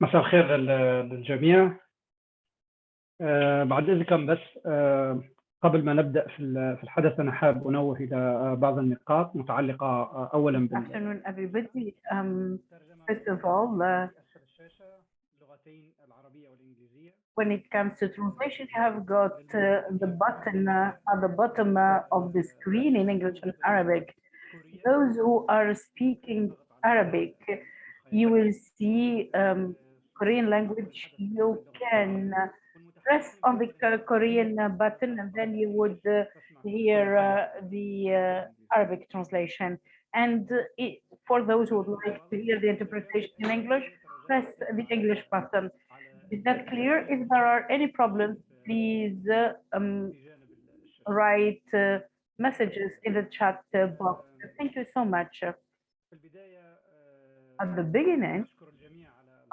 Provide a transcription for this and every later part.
مساء الخير للجميع. بعد إذنكم بس قبل ما نبدأ في الحدث أنا حاب أنوه إلى بعض النقاط متعلقة أولا Good afternoon, everybody. First of all, when it comes to translation, you have got the button at the bottom of the screen in English and Arabic. Those who are speaking Arabic, you will see Korean language. You can press on the Korean button and then you would hear the Arabic translation. And for those who would like to hear the interpretation in English, press the English button. Is that clear? If there are any problems, please write messages in the chat box. Thank you so much. At the beginning,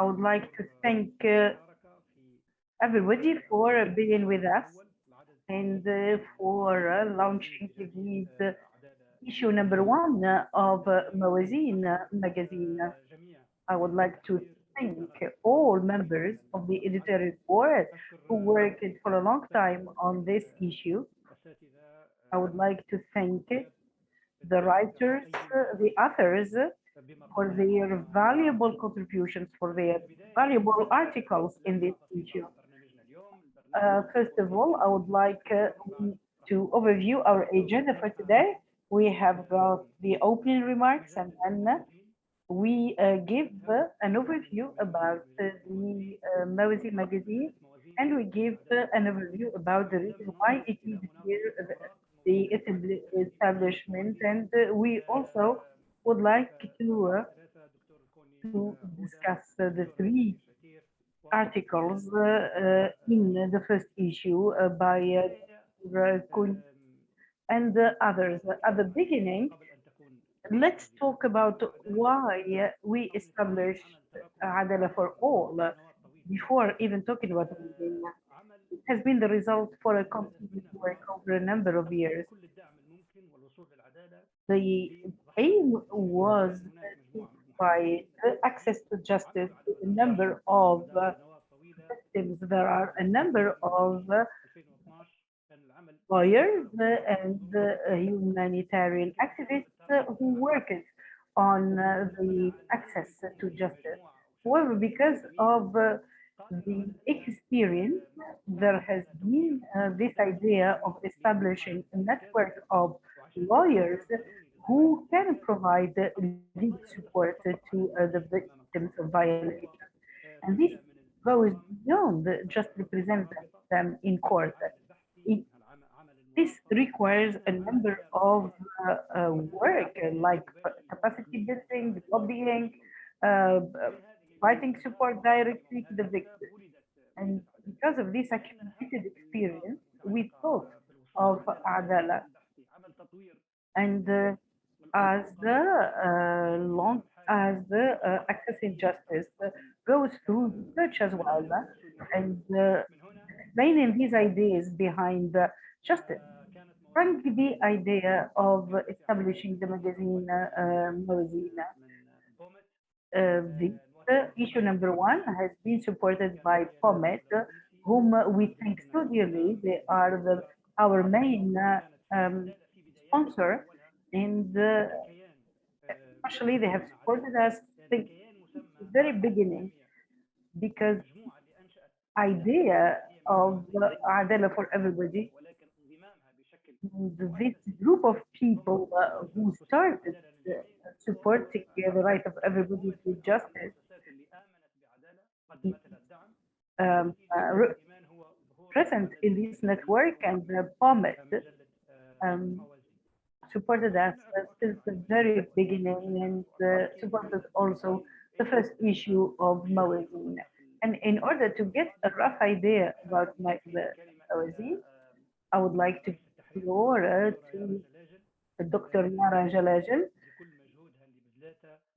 I would like to thank everybody for being with us and for launching this issue number 1 of Mawazin magazine. I would like to thank all members of the editorial board who worked for a long time on this issue. I would like to thank the writers, the authors, for their valuable contributions, for their valuable articles in this issue. First of all, I would like to overview our agenda for today. We have got the opening remarks and then we give an overview about the Mawazin magazine, and we give an overview about the reason why it is here, the establishment, and we also would like to discuss the 3 articles in the first issue by Koni and others. At the beginning, let's talk about why we established Adala for all. Before even talking about it, it has been the result for a continuous work over a number of years. The aim was to provide access to justice to a number of victims. There are a number of lawyers and humanitarian activists who worked on the access to justice. However, because of the experience, there has been this idea of establishing a network of lawyers who can provide legal support to the victims of violence. And this goes beyond just representing them in court. This requires a number of work like capacity building, lobbying, providing support directly to the victim. And because of this accumulated experience, we thought of Adala. And as long as accessing justice goes through research as well, and explaining these ideas behind justice, sprang the idea of establishing the magazine Mawazin. This issue number 1 has been supported by 𝗏𝗏, whom we thank so dearly. They are our main sponsor, and especially they have supported us since the very beginning, because idea of Adala for everybody, this group of people who started supporting the right of everybody to justice, present in this network, and 𝗏𝗏 supported us since the very beginning, and supported also the first issue of Mawazin. And in order to get a rough idea about Mawazin, I would like to give the floor to Dr. Yara Jalajal.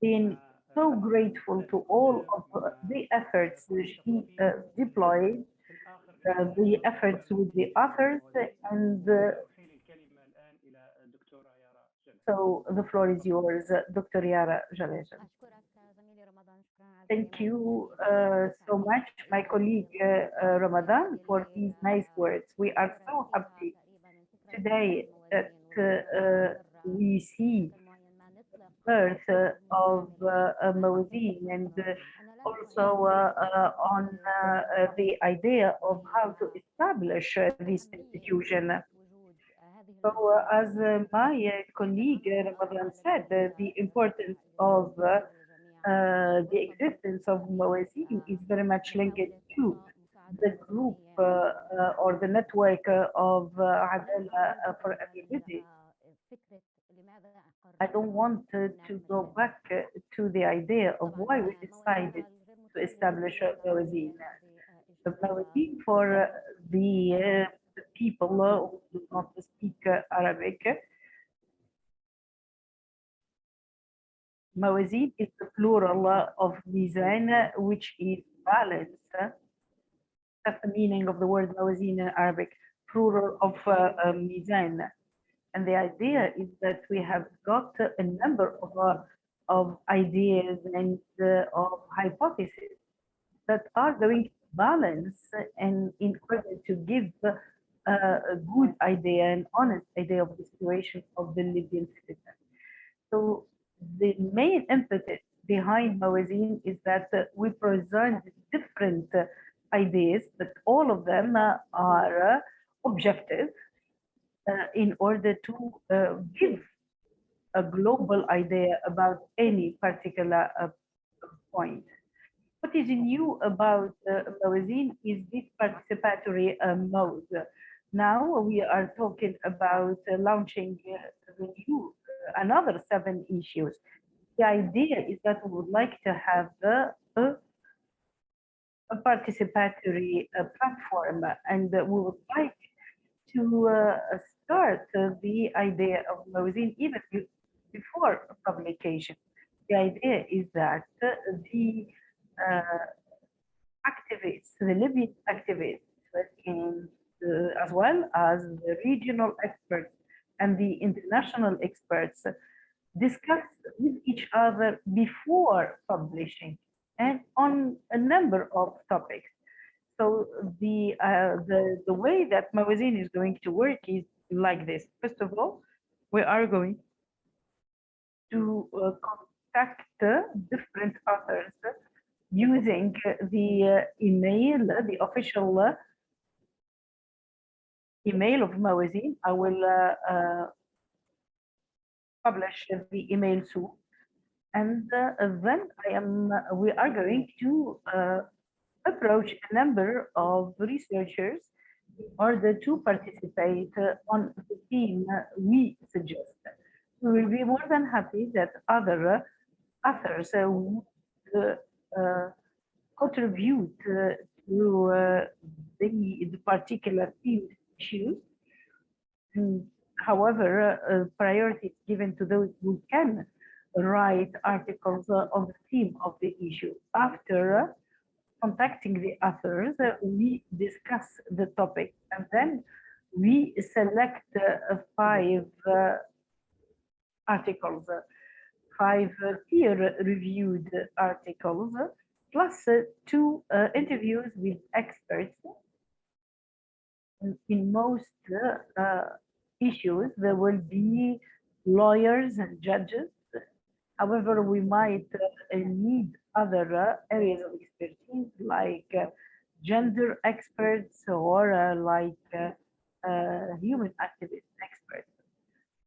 Being so grateful to all of the efforts she deployed, the efforts with the authors, and so the floor is yours, Dr. Yara Jalajal. Thank you so much, my colleague Ramadan, for these nice words. We are so happy today that we see the birth of Mawazin and also on the idea of how to establish this institution. So, as my colleague Ramadan said, the importance of the existence of Mawazin is very much linked to the group or the network of Adala for everybody. I don't want to go back to the idea of why we decided to establish Mawazin. The Mawazin for the people who do not speak Arabic. Mawazin is the plural of mizan, which is balance. That's the meaning of the word Mawazin in Arabic, plural of mizan. And the idea is that we have got a number of ideas and of hypotheses that are going to balance and in order to give a good idea, an honest idea of the situation of the Libyan citizen. So the main impetus behind Mawazin is that we present different ideas, but all of them are objective in order to give a global idea about any particular point. What is new about Mawazin is this participatory mode. Now we are talking about launching another 7 issues. The idea is that we would like to have a participatory platform, and we would like to start the idea of Mawazin even before publication. The idea is that the activists, the Libyan activists, and as well as the regional experts and the international experts discuss with each other before publishing and on a number of topics. So the way that Mawazin is going to work is like this. First of all, we are going to contact different authors using the email, the official email of Mawazin. I will publish the email soon, and then we are going to approach a number of researchers in order to participate on the theme we suggest. We will be more than happy that other authors would contribute to the particular theme issues. However, priority is given to those who can write articles on the theme of the issue. After contacting the authors, we discuss the topic, and then we select 5 articles, 5 peer-reviewed articles, plus 2 interviews with experts. In most issues, there will be lawyers and judges. However, we might need other areas of expertise like gender experts or like human activist experts.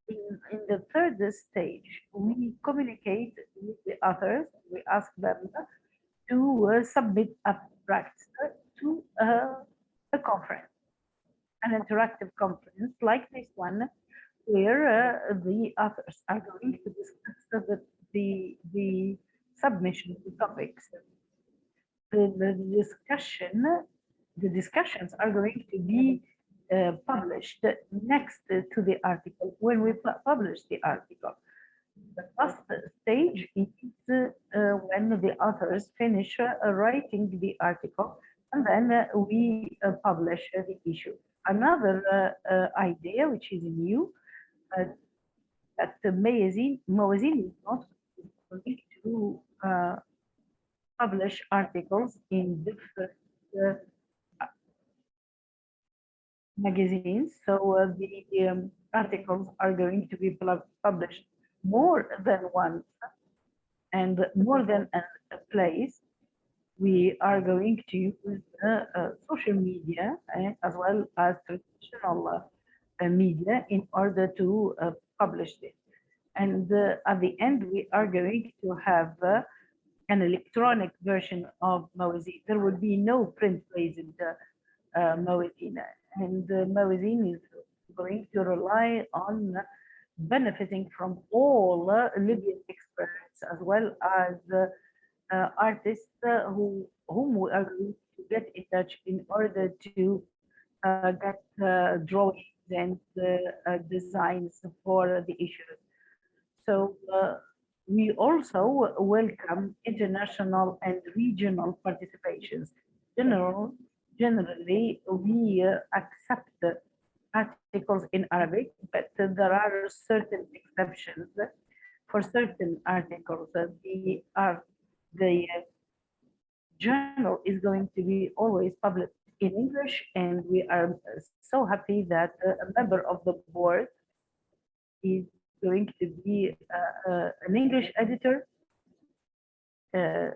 In the third stage, we communicate with the authors. We ask them to submit abstracts to a conference, an interactive conference like this one, where the authors are going to discuss the submission of the topics. The discussions are going to be published next to the article when we publish the article. The first stage is when the authors finish writing the article, and then we publish the issue. Another idea, which is new, that Mawazin is not going to publish articles in different magazines. So the articles are going to be published more than once and more than a place. We are going to use social media as well as traditional media in order to publish this. And at the end, we are going to have an electronic version of Mawazin. There will be no print-based Mawazin. And Mawazin is going to rely on benefiting from all Libyan experts as well as artists whom we are going to get in touch in order to get drawings and designs for the issues. So we also welcome international and regional participations. Generally, we accept articles in Arabic, but there are certain exceptions for certain articles. The journal is going to be always published in English, and we are so happy that a member of the board is going to be an English editor. I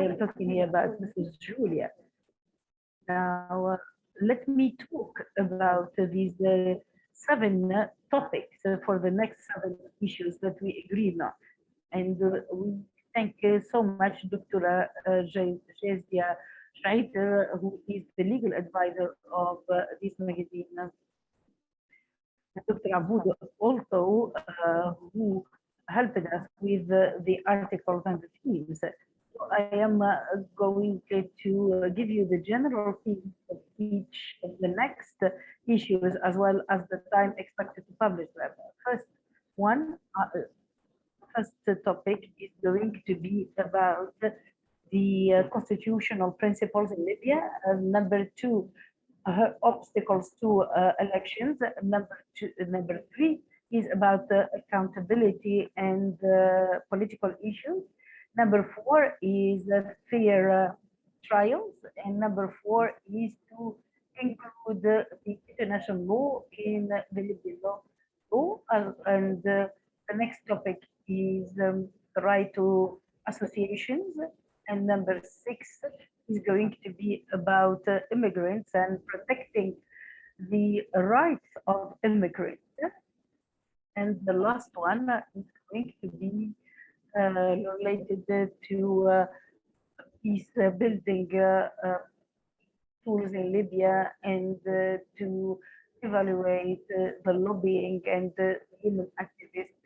am talking here about Mrs. Julia. Now, let me talk about these 7 topics for the next 7 issues that we agreed on. And we thank so much Dr. Jazia Shuaiter, who is the legal advisor of this magazine. Dr. Abuda also, who helped us with the articles and the themes. So I am going to give you the general themes of each of the next issues, as well as the time expected to publish them. First topic is going to be about the constitutional principles in Libya. Number 2, obstacles to elections. Number 3 is about accountability and political issues. Number 4 is fair trials, and number 4 is to include the international law in the Libyan law. And the next topic is the right to associations, and number 6 is going to be about immigrants and protecting the rights of immigrants. And the last one is going to be related to peace building tools in Libya, and to evaluate the lobbying and human activist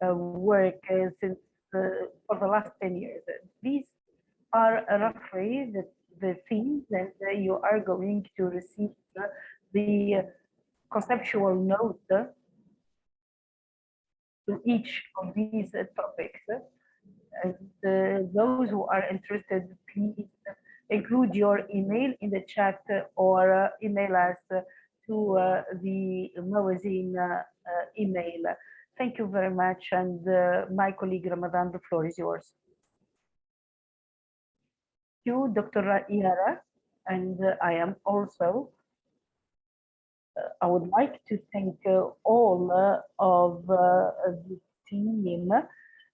work since for the last 10 years. These are roughly the themes, and you are going to receive the conceptual note to each of these topics. And those who are interested, please include your email in the chat or email us to the Mawazin email. Thank you very much. And my colleague Ramadan, the floor is yours. Thank you, Dr. Ihara. And I am also I would like to thank all of the team,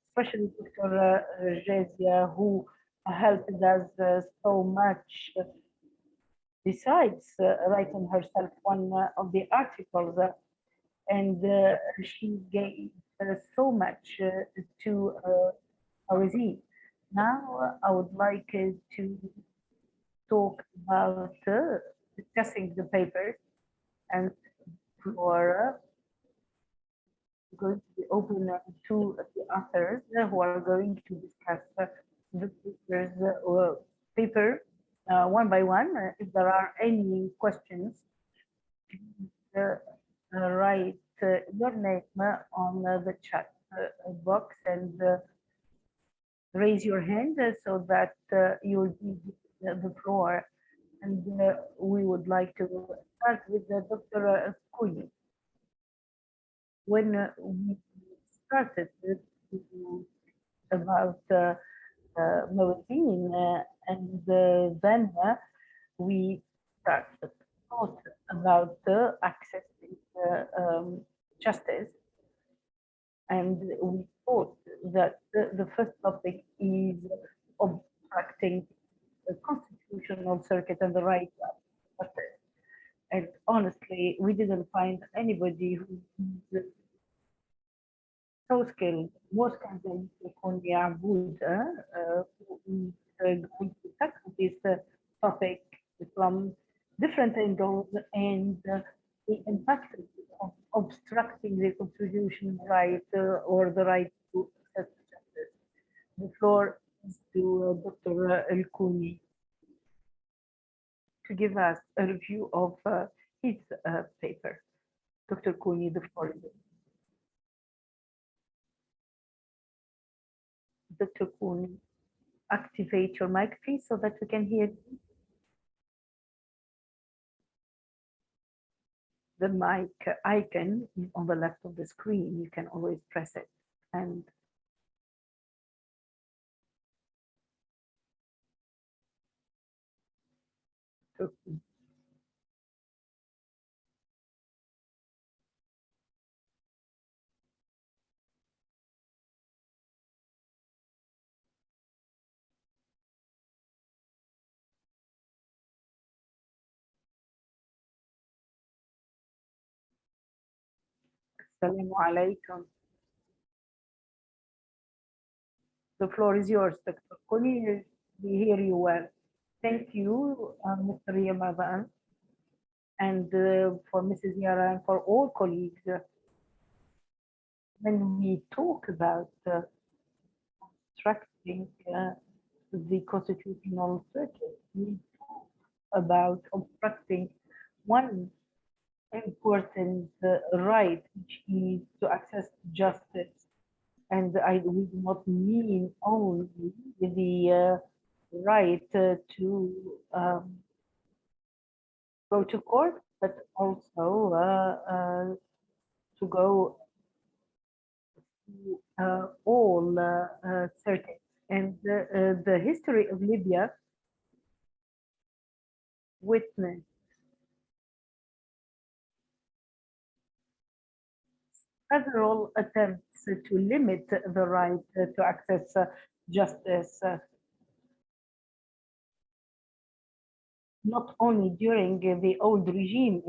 especially Dr. Jazia, who helped us so much, besides writing herself one of the articles, and she gave so much to Mawazin. Now I would like to talk about discussing the papers, and for going to be open to the authors who are going to discuss the paper one by one. If there are any questions, write your name on the chat box and raise your hand so that you will be the floor. And we would like to start with Dr. Koni. When we started about Mawazin, and then we thought about accessing justice, and we thought that the first topic is obstructing the constitutional circuit and the right to justice. And honestly, we didn't find anybody who is so skilled, more skilled than Koni Abuda, who is going to tackle this topic from different angles and the impact of obstructing the constitutional right or the right to access justice. The floor is to Dr. Koni to give us a review of his paper. Dr. Koni, the floor is yours. Dr. Koni, activate your mic, please, so that we can hear you. The mic icon is on the left of the screen. You can always press it. And Assalamu alaikum. The floor is yours, Dr. Koni. We hear you well. Thank you, Mr. Ramadan, and for Mrs. Yara and for all colleagues. When we talk about obstructing the constitutional circuit, we talk about obstructing one important right, which is to access justice. And I would not mean only the right to go to court, but also to go to all circuits. And the history of Libya witnessed several attempts to limit the right to access justice, not only during the old regime.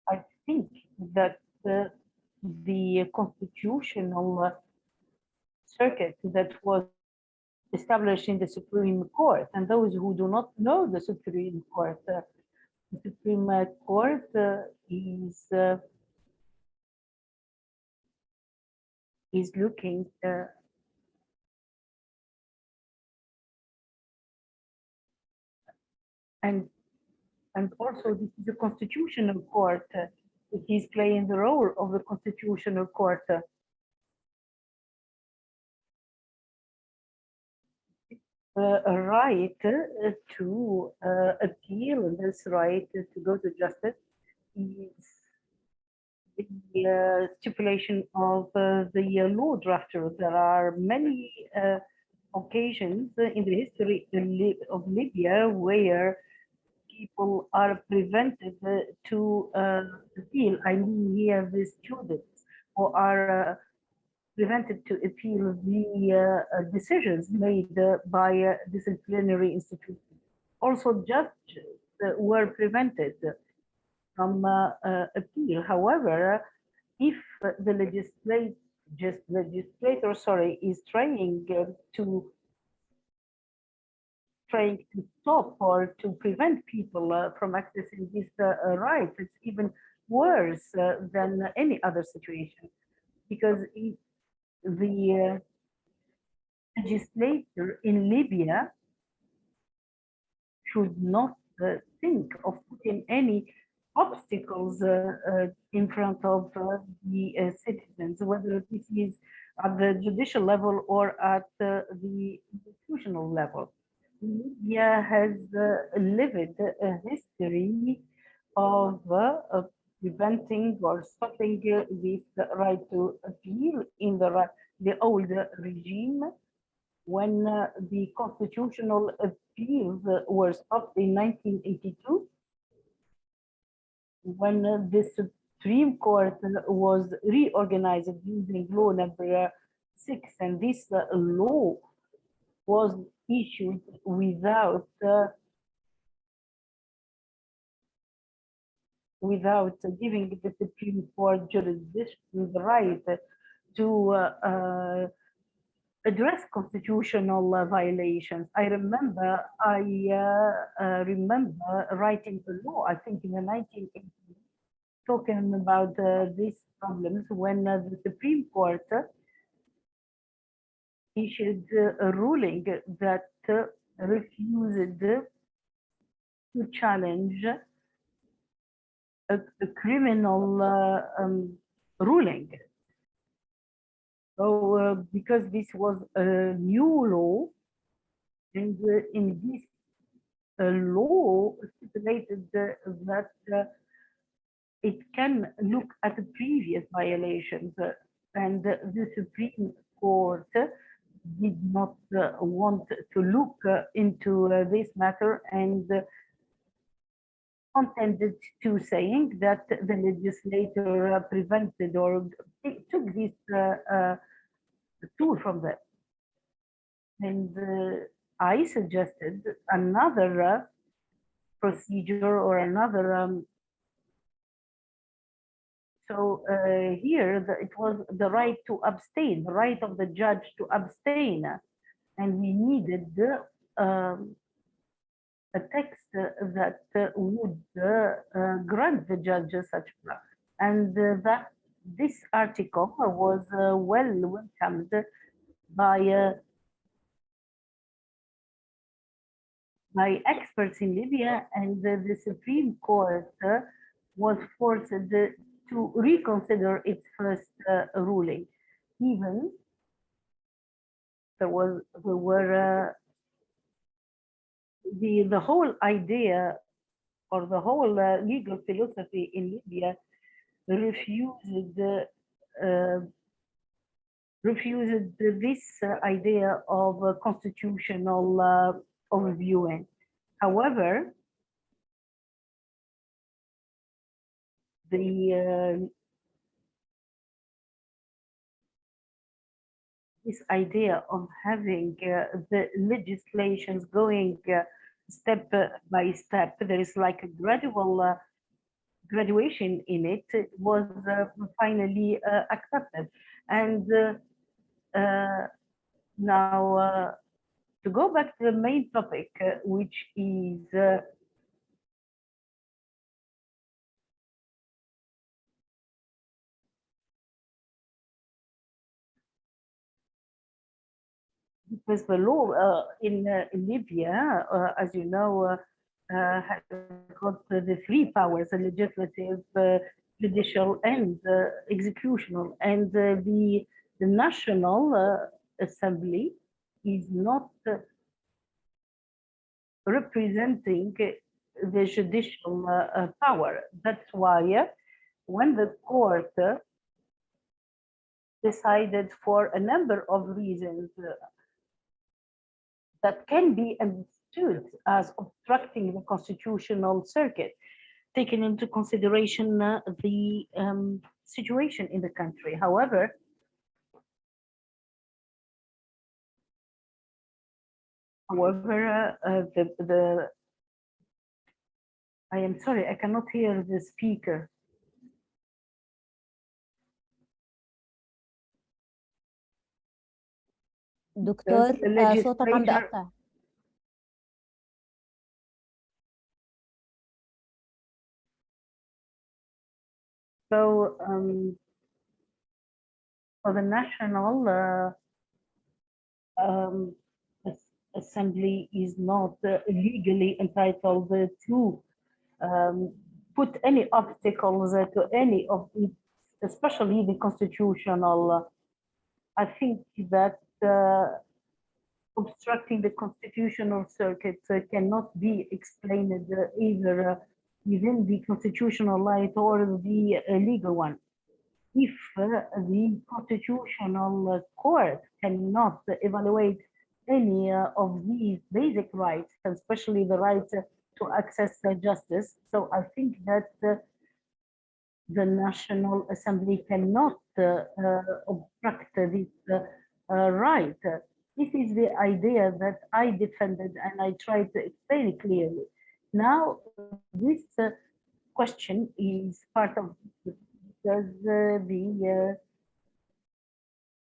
I think that the constitutional circuit that was established in the Supreme Court, and those who do not know the Supreme Court, the Supreme Court is looking and also this is a constitutional court. It is playing the role of the constitutional court. A right to appeal, this right to go to justice is the stipulation of the law drafter. There are many occasions in the history of Libya where people are prevented to appeal. I mean here the students who are prevented to appeal the decisions made by disciplinary institutions. Also judges were prevented from appeal. However, if the legislator is trying to stop or to prevent people from accessing these rights, it's even worse than any other situation, because the legislator in Libya should not think of putting any obstacles in front of the citizens, whether this is at the judicial level or at the institutional level. Libya has lived a history of preventing or stopping this right to appeal in the the old regime, when the constitutional appeals were stopped in 1982, when the Supreme Court was reorganized using law number 6, and this law was issued without giving the Supreme Court jurisdiction the right to address constitutional violations. I remember writing a law, I think in the 1980s, talking about these problems when the Supreme Court issued a ruling that refused to challenge a criminal ruling. So because this was a new law, and in this law stipulated that it can look at the previous violations, and the Supreme Court did not want to look into this matter, and contended to saying that the legislator prevented or took this tool from them. And I suggested another procedure or another. Here it was the right to abstain, the right of the judge to abstain, and we needed a text that would grant the judge such power, and that this article was well welcomed by experts in Libya, and the Supreme Court was forced to reconsider its first ruling. Even there were the whole idea or the whole legal philosophy in Libya refused this idea of constitutional overviewing. However, this idea of having the legislations going step by step, there is like a gradual graduation in it, was finally accepted. And now to go back to the main topic, which is because the law in Libya, as you know, has got the three powers: the legislative, judicial, and executional. And the National Assembly is not representing the judicial power. That's why when the court decided for a number of reasons that can be understood as obstructing the constitutional circuit, taking into consideration the situation in the country. However, I am sorry, I cannot hear the speaker. دكتور صوتك عم بقطع. So for the National Assembly is not legally entitled to put any obstacles to any of it, especially the constitutional. I think that obstructing the constitutional circuit cannot be explained either within the constitutional light or the legal one. if the constitutional court cannot evaluate any of these basic rights, especially the right to access justice. So I think that the National Assembly cannot obstruct this right. This is the idea that I defended and I tried to explain it clearly. Now, this question is part of because the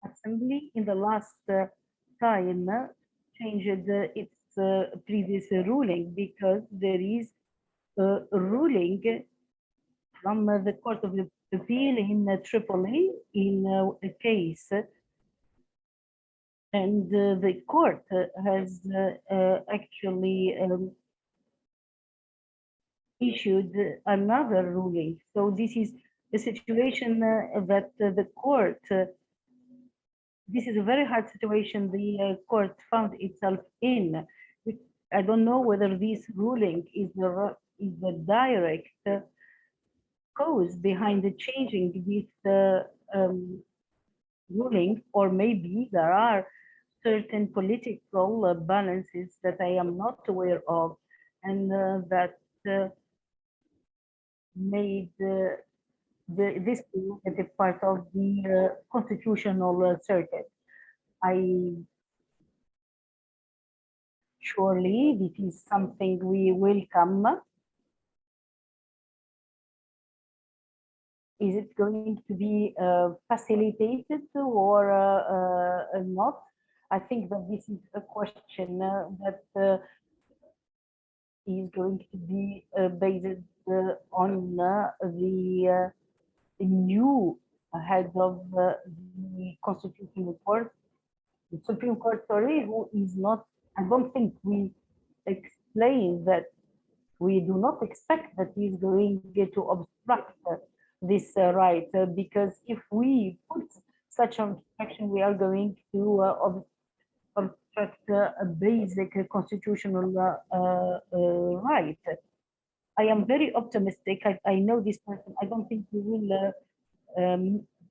Assembly in the last time changed its previous ruling because there is a ruling from the Court of Appeal in Tripoli in a case, and the court has actually issued another ruling. So this is the situation that the court, this is a very hard situation the court found itself in. I don't know whether this ruling is the direct cause behind the changing this ruling, or maybe there are certain political balances that I am not aware of, and that made this a part of the constitutional circuit. Surely this is something we welcome. Is it going to be facilitated or not? I think that this is a question that is going to be based on the new head of the Constitutional Court, the Supreme Court, sorry, who is not, I don't think we explain that we do not expect that he is going to obstruct this right, because if we put such an obstruction, we are going to obstruct a basic constitutional right. I am very optimistic. I know this person. I don't think we will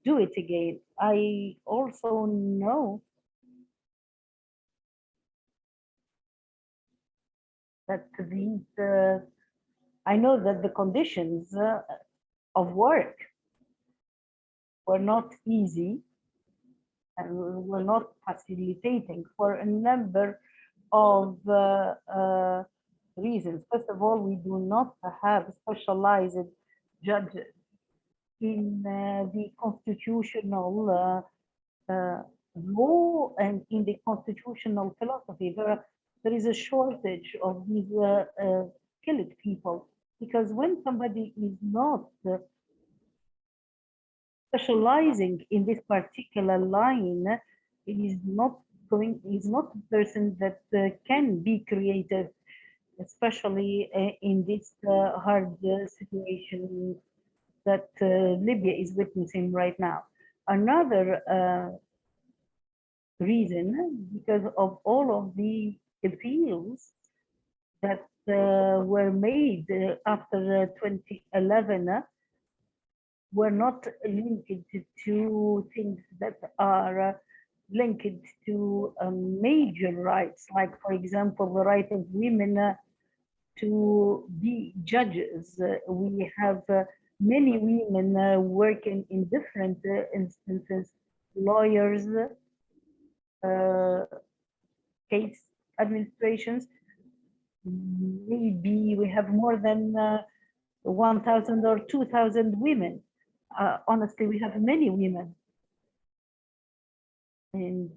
do it again. I also know that these, I know that the conditions of work were not easy and were not facilitating for a number of reasons. First of all, we do not have specialized judges in the constitutional law and in the constitutional philosophy. There is a shortage of these skilled people, because when somebody is not specializing in this particular line, is not a person that can be creative, especially in this hard situation that Libya is witnessing right now. Another reason, because of all of the appeals that were made after 2011, were not linked to things that are linked to major rights, like, for example, the right of women to be judges. We have many women working in different instances, lawyers, case administrations. Maybe we have more than 1,000 or 2,000 women. Honestly, we have many women. And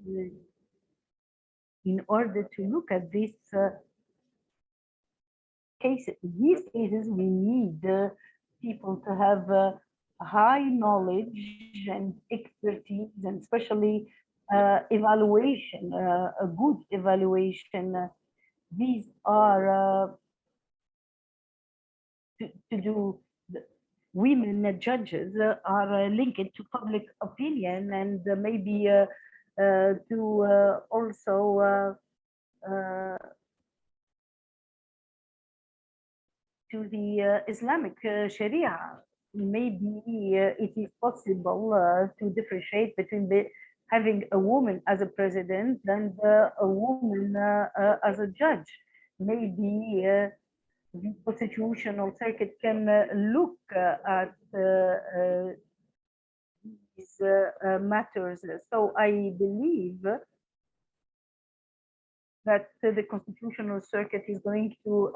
in order to look at this these cases, we need people to have high knowledge and expertise, and especially evaluation, a good evaluation. These are to do. Women judges are linked to public opinion, and maybe to also to the Islamic Sharia maybe it is possible to differentiate between having a woman as a president and a woman as a judge. Maybe the constitutional circuit can look at these matters. So I believe that the constitutional circuit is going to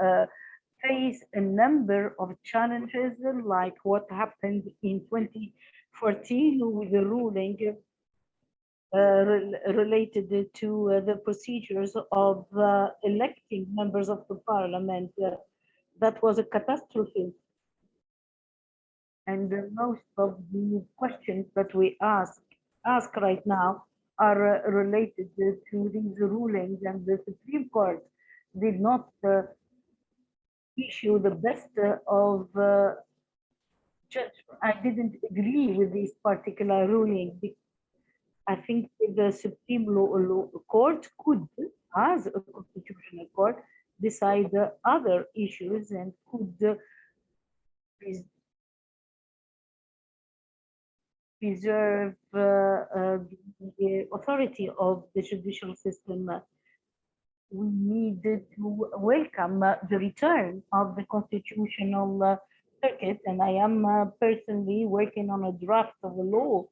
face a number of challenges, like what happened in 2014 with the ruling related to the procedures of electing members of the parliament. That was a catastrophe. And most of the questions that we ask right now are related to these rulings, and the Supreme Court did not issue the best of judgment. I didn't agree with this particular ruling. I think the Supreme Court could, as a constitutional court, decide other issues and could preserve the authority of the judicial system. We need to welcome the return of the constitutional circuit, and I am personally working on a draft of a law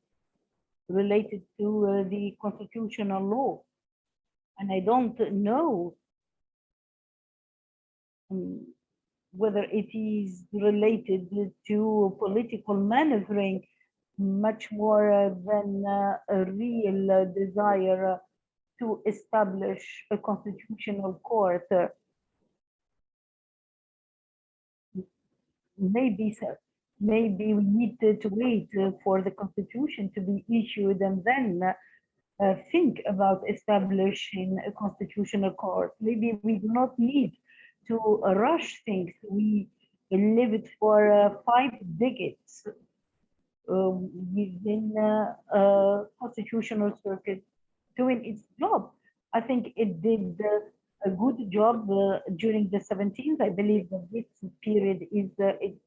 related to the constitutional law. And I don't know whether it is related to political maneuvering much more than a real desire to establish a constitutional court. Maybe we need to wait for the constitution to be issued and then think about establishing a constitutional court. Maybe we do not need to rush things. We lived for 5 decades within a constitutional circuit doing its job. I think it did a good job during the 70s. I believe that this period is its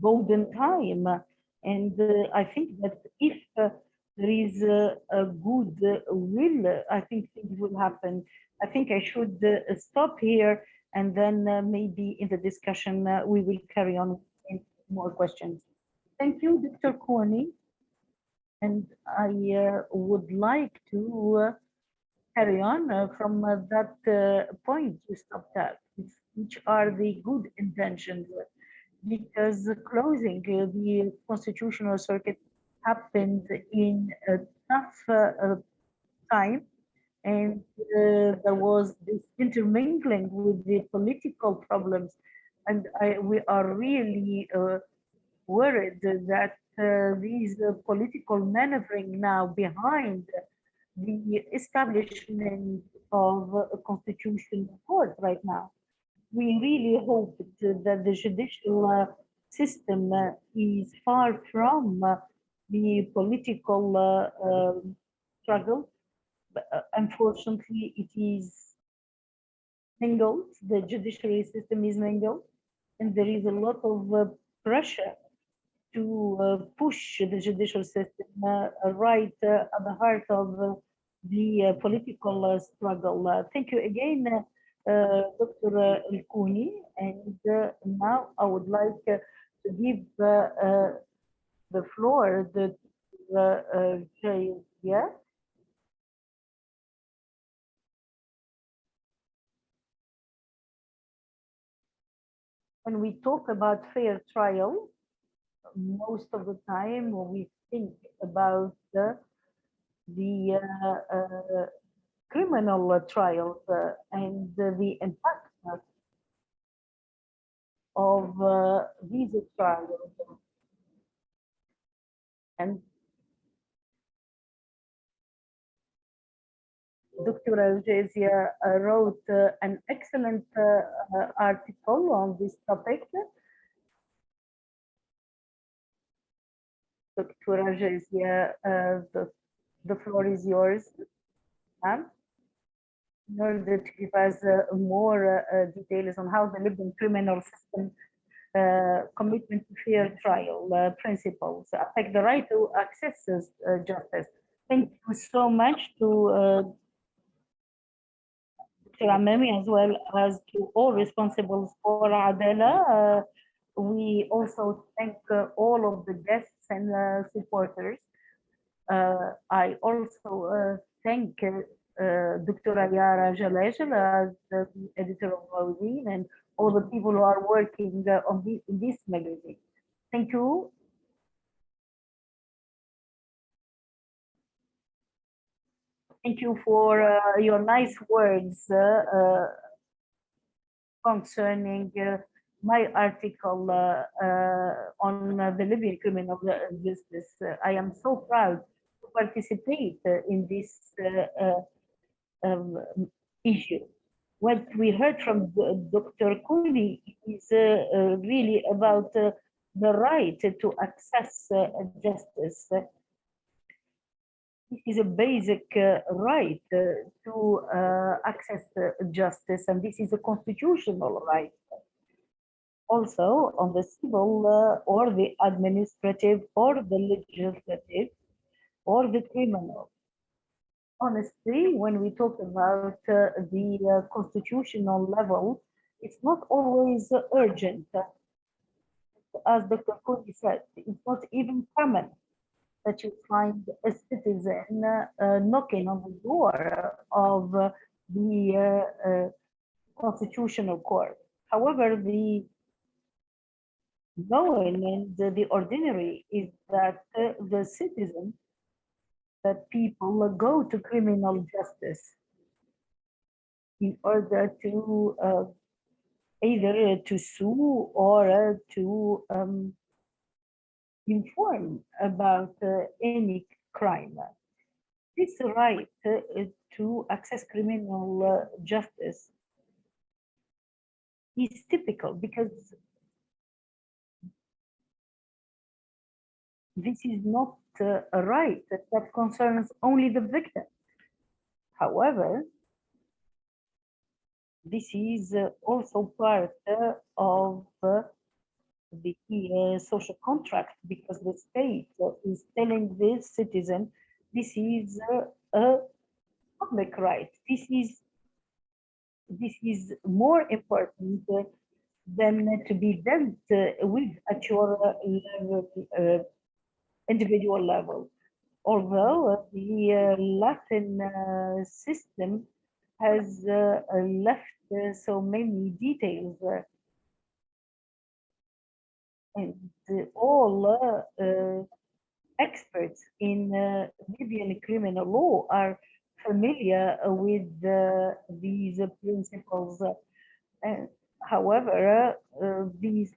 golden time. And I think that if there is a good will, I think things will happen. I think I should stop here, and then maybe in the discussion we will carry on with more questions. Thank you, Dr. Koni. And I would like to carry on from that point you stopped at, which are the good intentions, because closing the constitutional circuit happened in a tough time, and there was this intermingling with the political problems, and we are really worried that these political maneuvering now behind the establishment of a constitutional court right now. We really hope that the judicial system is far from the political struggle. But, unfortunately, it is mingled. The judiciary system is mingled, and there is a lot of pressure to push the judicial system right at the heart of the political struggle. Thank you again, Dr. Koni. And now I would like to give the floor to Jazia. When we talk about fair trial, most of the time we think about the criminal trials and the impact of these trials. And Dr. Jazia wrote an excellent article on this topic. Dr. Jazia, the floor is yours. In order to give us more details on how the Libyan criminal system commitment to fair trial principles, affect the right to access justice. Thank you so much to Dr. Amami, as well as to all responsibles for Adala. We also thank all of the guests and supporters. I also thank Dr. 𝗂𝗂𝗀𝗃 as the editor of Mawazin and all the people who are working on this magazine. Thank you. Thank you for your nice words concerning my article on the Libyan criminal justice. I am so proud to participate in this issue. What we heard from Dr. Koni is really about the right to access justice. This is a basic right to access justice, and this is a constitutional right. Also, on the civil or the administrative or the legislative or the criminal. Honestly, when we talk about the constitutional level, it's not always urgent. As Dr. Koni said, it's not even common that you find a citizen knocking on the door of the constitutional court. However, the known and the ordinary is that the citizen, that people go to criminal justice in order to either to sue or to inform about any crime. This right to access criminal justice is typical because this is not a right that concerns only the victim. However, this is also part of the social contract, because the state is telling this citizen this is a public right. This is more important than to be dealt with at your level, individual level. Although the Latin system has left so many details, and all experts in Libyan criminal law are familiar with these principles. However, these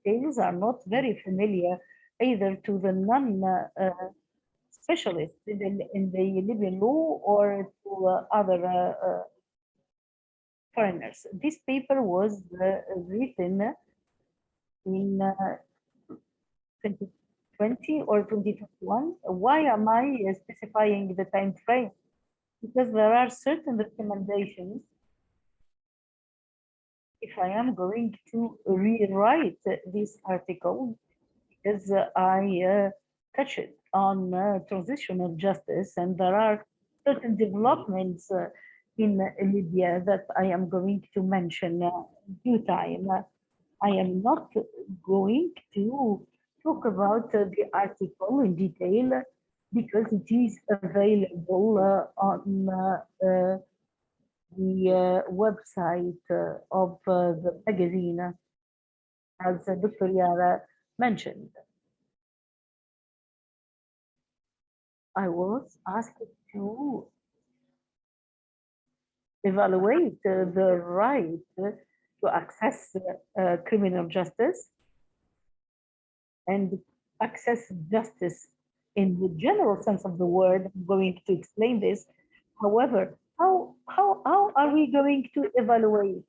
details are not very familiar either to the non-specialists in the Libyan law or to other foreigners. This paper was written in 2020 or 2021. Why am I specifying the time frame? Because there are certain recommendations. If I am going to rewrite this article, because I touched on transitional justice, and there are certain developments in Libya that I am going to mention in due time. I am not going to talk about the article in detail because it is available on the website of the magazine, as Dr. 𝗂𝗂𝗀𝗃 mentioned. I was asked to evaluate the right to access criminal justice and access justice in the general sense of the word. I'm going to explain this. However, how are we going to evaluate?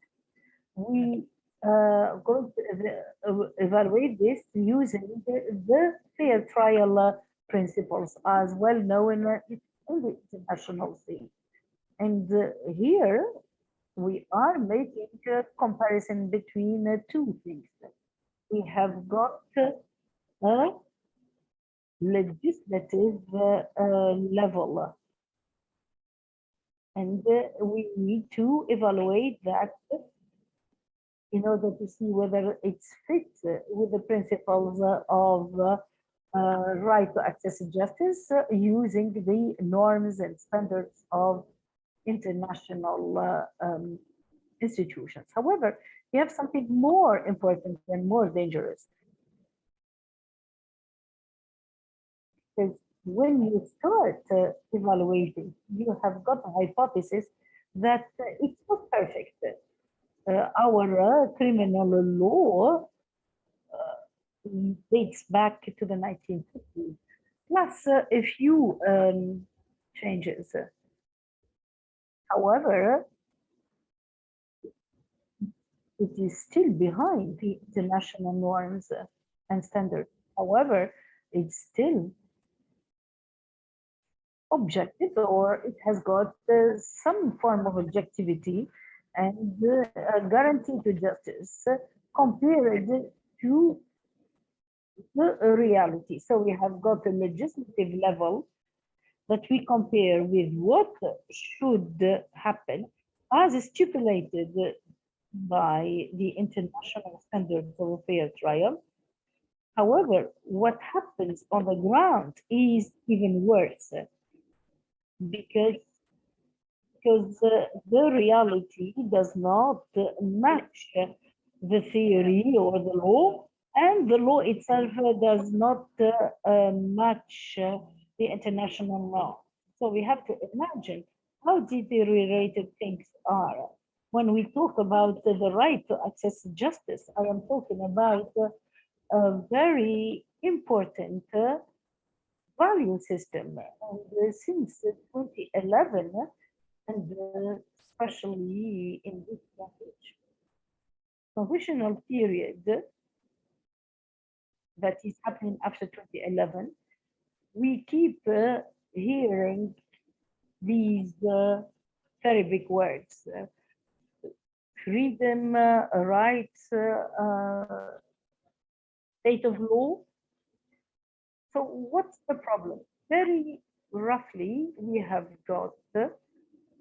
We going to evaluate this using the fair trial principles, as well known in the international scene. And here we are making a comparison between two things. we have got a legislative level, and we need to evaluate that in order to see whether it's fit with the principles of right to access justice using the norms and standards of international institutions. However, we have something more important and more dangerous. Because when you start evaluating, you have got a hypothesis that it's not perfect. Our criminal law dates back to the 1950s, plus a few changes. However, it is still behind the international norms and standards. However, it's still objective, or it has got some form of objectivity and a guarantee to justice compared to the reality. So we have got a legislative level that we compare with what should happen as stipulated by the international standards of fair trial. However, what happens on the ground is even worse, because the reality does not match the theory or the law, and the law itself does not match the international law. So we have to imagine how deteriorated things are. When we talk about the right to access justice, I am talking about a very important value system. And since 2011, and especially in this transitional period that is happening after 2011, we keep hearing these very big words: freedom, rights, state of law. So what's the problem? Very roughly, we have got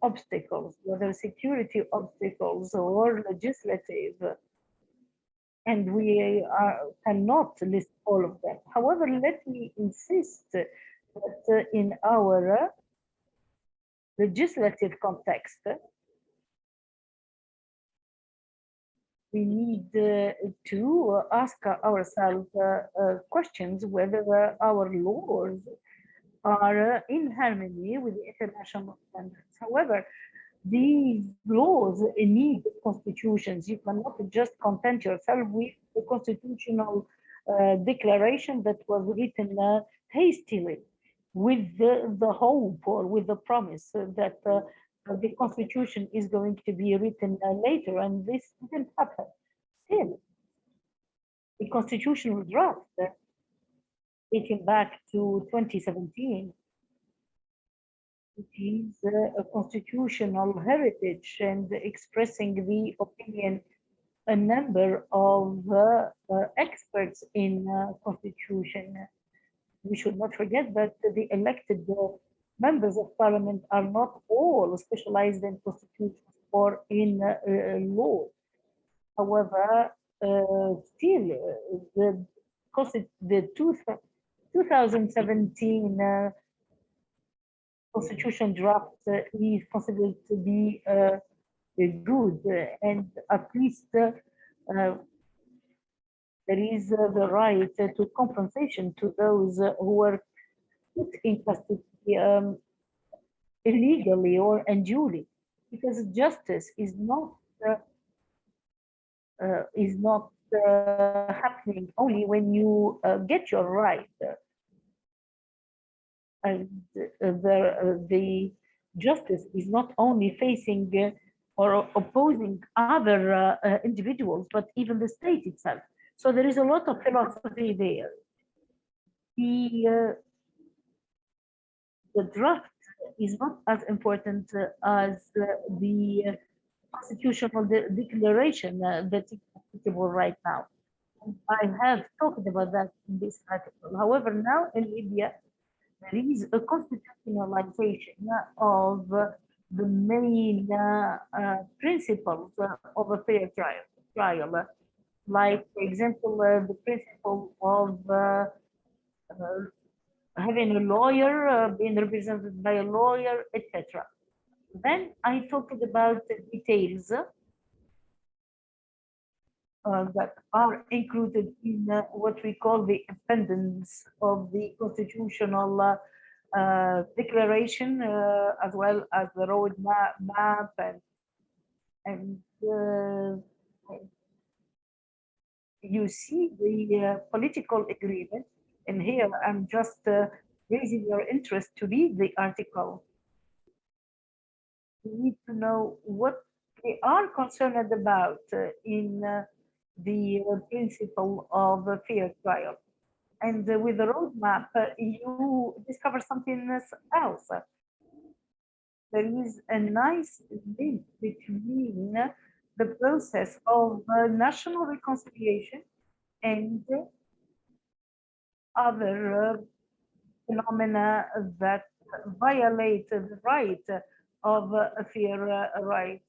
obstacles, whether security obstacles or legislative, and we cannot list all of them. However, let me insist that in our legislative context, we need to ask ourselves questions whether our laws are in harmony with the international standards. However, these laws need constitutions. You cannot just content yourself with the constitutional declaration that was written hastily with the hope or with the promise that the constitution is going to be written later, and this didn't happen. Still, the constitutional draft dating back to 2017, it is a constitutional heritage and expressing the opinion a number of experts in constitution. We should not forget that the elected members of parliament are not all specialized in constitutions or in law. However, still, the 2017 constitution draft is considered to be good, and at least there is the right to compensation to those who were put in custody illegally or unduly, because justice is not happening only when you get your right. And the justice is not only facing or opposing other individuals, but even the state itself. So there is a lot of philosophy there. The draft is not as important as the constitutional declaration that is applicable right now. I have talked about that in this article. However, now in Libya, there is a constitutionalization of the main principles of a fair trial. Like, for example, the principle of having a lawyer, being represented by a lawyer, etc. Then I talked about the details that are included in what we call the appendix of the constitutional declaration, as well as the road map and you see the political agreement. And here I'm just raising your interest to read the article. You need to know what they are concerned about in the principle of a fair trial. And with the roadmap, you discover something else. There is a nice link between the process of national reconciliation and other phenomena that violate the right of a fair right,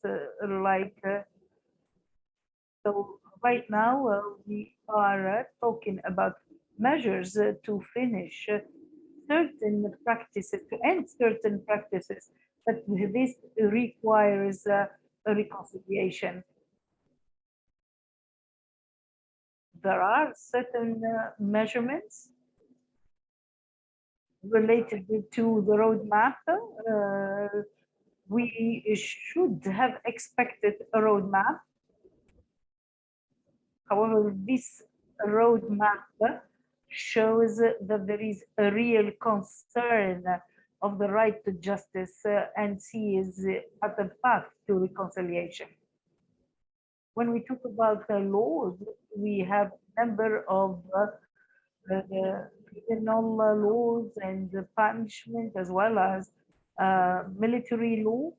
so right now we are talking about measures to finish certain practices, to end certain practices, but this requires a reconciliation. There are certain measurements related to the roadmap. We should have expected a roadmap. However, this roadmap shows that there is a real concern of the right to justice and sees at the path to reconciliation. When we talk about laws, we have a number of criminal laws and punishment, as well as military law.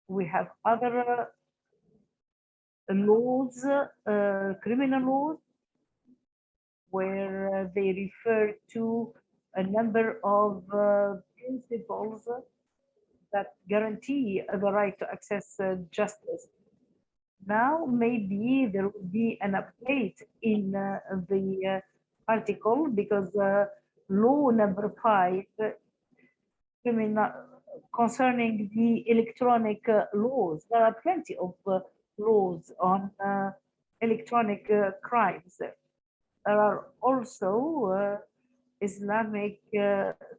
We have other laws, criminal laws, where they refer to a number of principles that guarantee the right to access justice. Now, maybe there will be an update in the article, because law number 5, concerning the electronic laws, there are plenty of laws on electronic crimes. There are also Islamic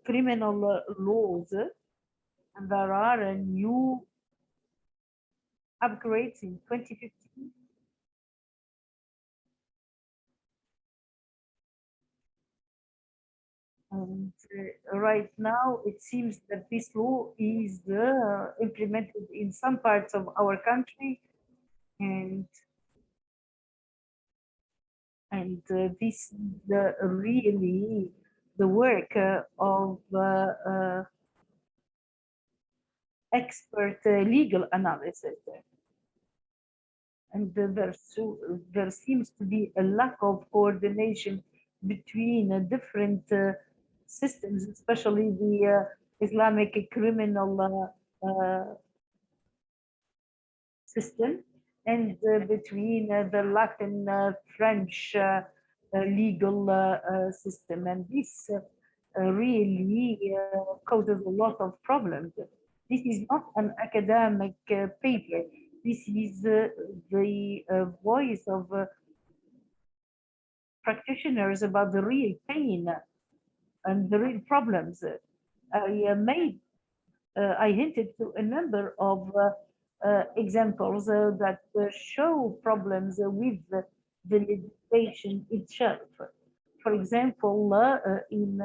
criminal laws, and there are new upgrades in 2015. And right now, it seems that this law is implemented in some parts of our country, and this is really the work of expert legal analysis. And there seems to be a lack of coordination between different systems, especially the Islamic criminal system, and between the Latin French legal system. And this really causes a lot of problems. This is not an academic paper. This is the voice of practitioners about the real pain and the real problems. I hinted to a number of examples that show problems with the legislation itself. For example, in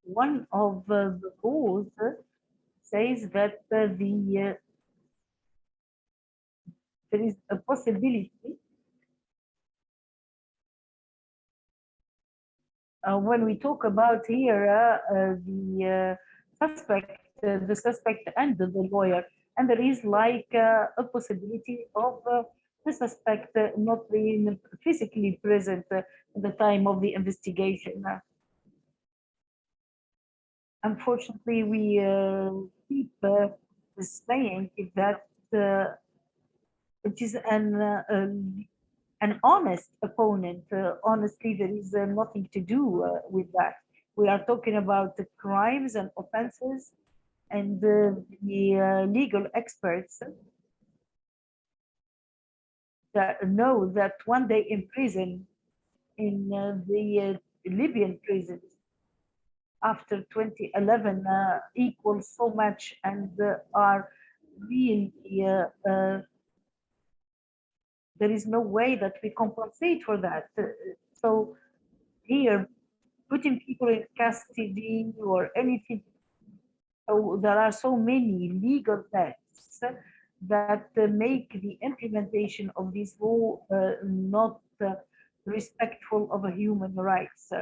one of the laws says that there is a possibility when we talk about here the suspect and the lawyer, and there is like a possibility of the suspect not being physically present at the time of the investigation. Unfortunately, we keep saying that it is an honest opponent. Honestly, there is nothing to do with that. We are talking about the crimes and offenses, and the legal experts that know that one day in prison, in the Libyan prisons, after 2011 equals so much and are really, there is no way that we compensate for that. So here, putting people in custody or anything, so there are so many legal texts that make the implementation of this law not respectful of human rights.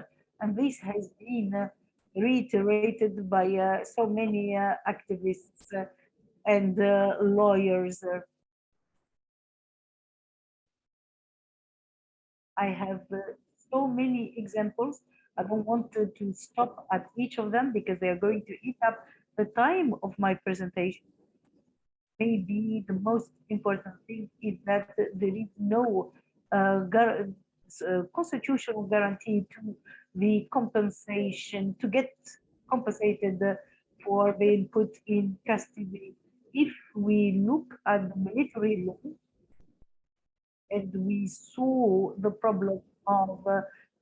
And this has been reiterated by so many activists and lawyers. I have so many examples. I don't want to stop at each of them because they are going to eat up the time of my presentation. Maybe the most important thing is that there is no constitutional guarantee to the compensation, to get compensated for being put in custody. If we look at the military law, and we saw the problem of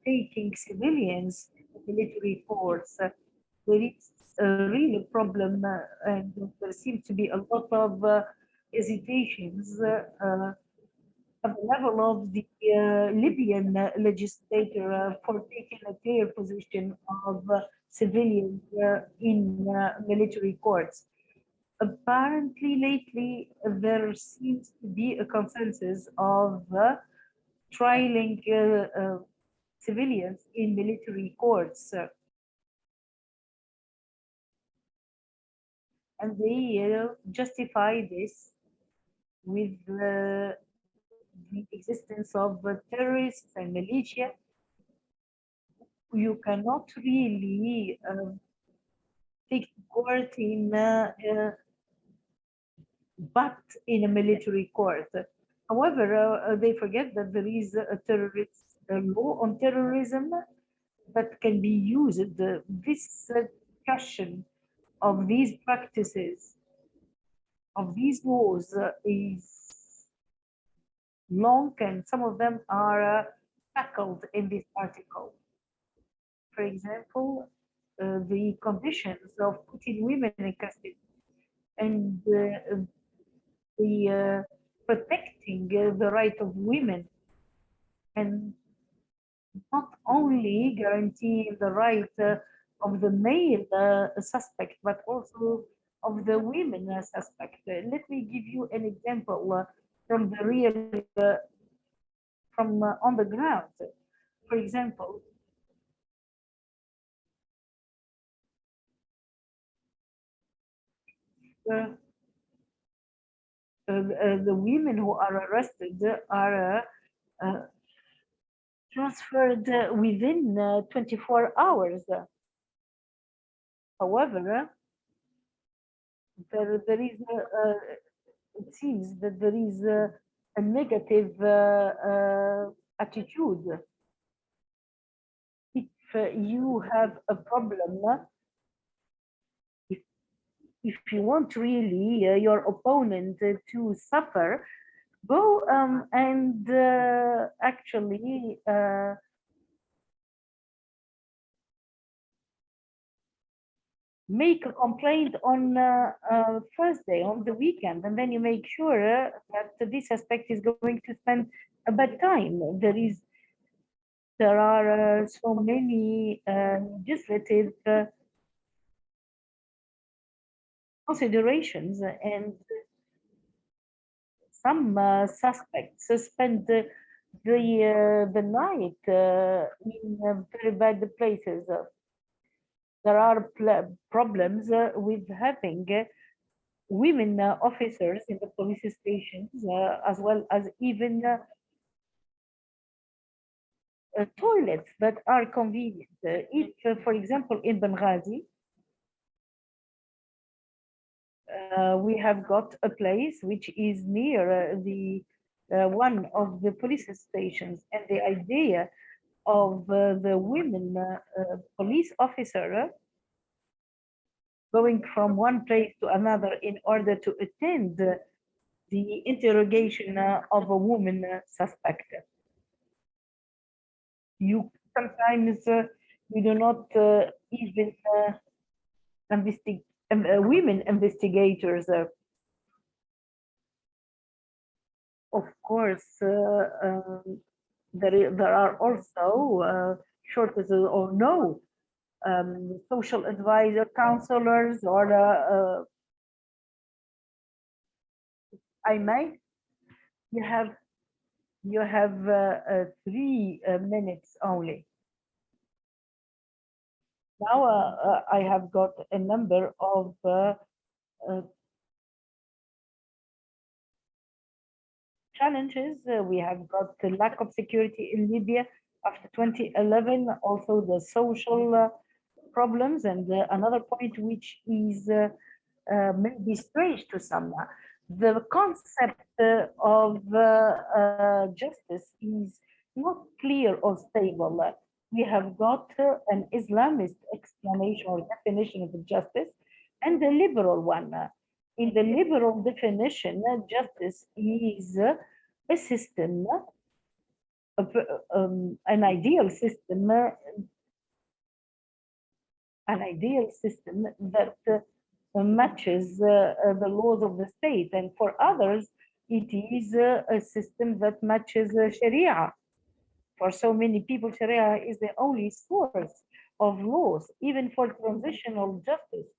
taking civilians to military courts, there is a real problem, and there seems to be a lot of hesitations at the level of the Libyan legislator for taking a clear position of civilians in military courts. Apparently, lately, there seems to be a consensus of trialing civilians in military courts. And they justify this with the existence of terrorists and militia. You cannot really take court in but in a military court. However, they forget that there is a terrorist law on terrorism that can be used. This discussion of these practices, of these laws, is long, and some of them are tackled in this article. For example, the conditions of putting women in custody and the protecting the right of women, and not only guaranteeing the right of the male suspect, but also of the women suspect. Let me give you an example from the real, from on the ground. For example, the women who are arrested are transferred within 24 hours. However, there is it seems that there is a negative attitude. If you have a problem, if you want really your opponent to suffer, go and actually make a complaint on Thursday, on the weekend, and then you make sure that this suspect is going to spend a bad time. There are so many legislative considerations, and some suspects spend the night in very bad places. There are problems with having women officers in the police stations, as well as even toilets that are convenient. If, for example, in Benghazi, we have got a place which is near the one of the police stations, and the idea of the women police officer going from one place to another in order to attend the interrogation of a woman suspect. You sometimes we do not even investigate women investigators. Of course, there are also shortages or no social advisor, counselors, or I may. You have 3 minutes only. Now I have got a number of challenges. We have got the lack of security in Libya after 2011, also the social problems, and another point which is maybe strange to some. The concept of justice is not clear or stable. We have got an Islamist explanation or definition of justice and a liberal one. In the liberal definition, justice is a system, an ideal system that matches the laws of the state, and for others it is a system that matches Sharia. For so many people, Sharia is the only source of laws. Even for transitional justice,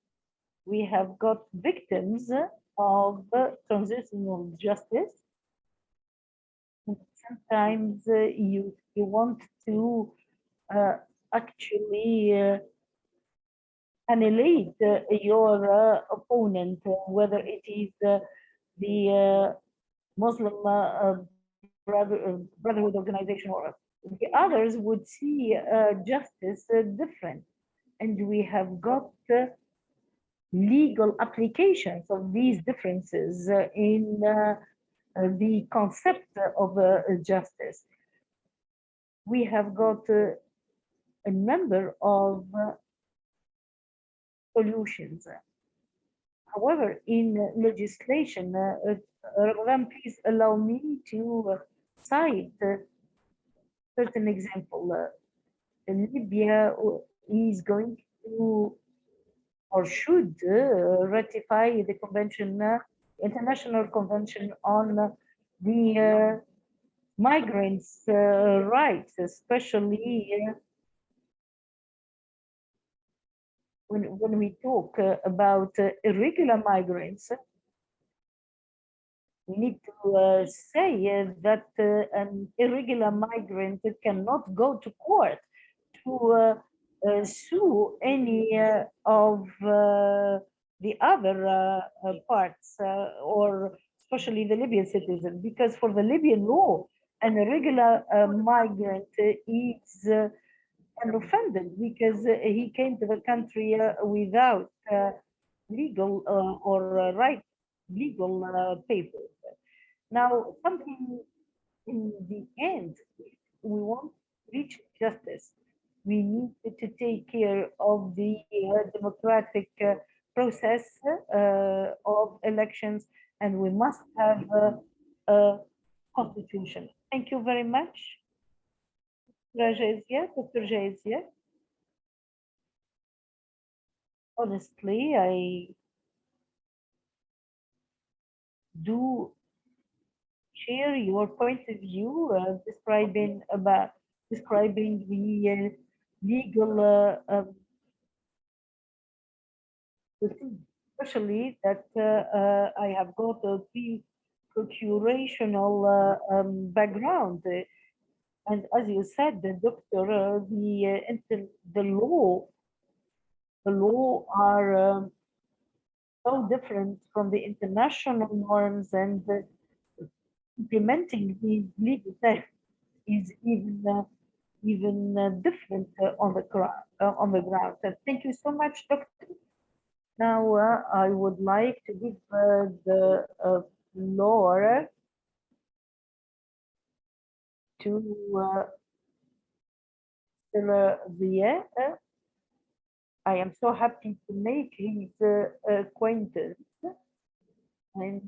we have got victims of transitional justice. Sometimes you want to actually annihilate your opponent, whether it is the Muslim Brotherhood organization, or the others would see justice different. And we have got legal applications of these differences in the concept of justice. We have got a number of solutions. However, in legislation, Ramadan, please allow me to cite certain example. Libya is going to or should ratify the convention, international convention on the migrants' rights, especially when we talk about irregular migrants. We need to say that an irregular migrant cannot go to court to sue any of the other parts, or especially the Libyan citizen, because for the Libyan law, an irregular migrant is an offender because he came to the country without legal or legal papers. Now, something in the end, if we want to reach justice, we need to take care of the democratic process of elections, and we must have a constitution. Thank you very much. Jazia, Dr. Jazia. Honestly, I do share your point of view describing the legal, especially that I have got a procurational background, and as you said, the doctor, the law are so different from the international norms, and implementing these legal texts is even different on the ground. Thank you so much, Doctor. Now I would like to give the floor to 𝗧𝗵𝗲. I am so happy to make his acquaintance, and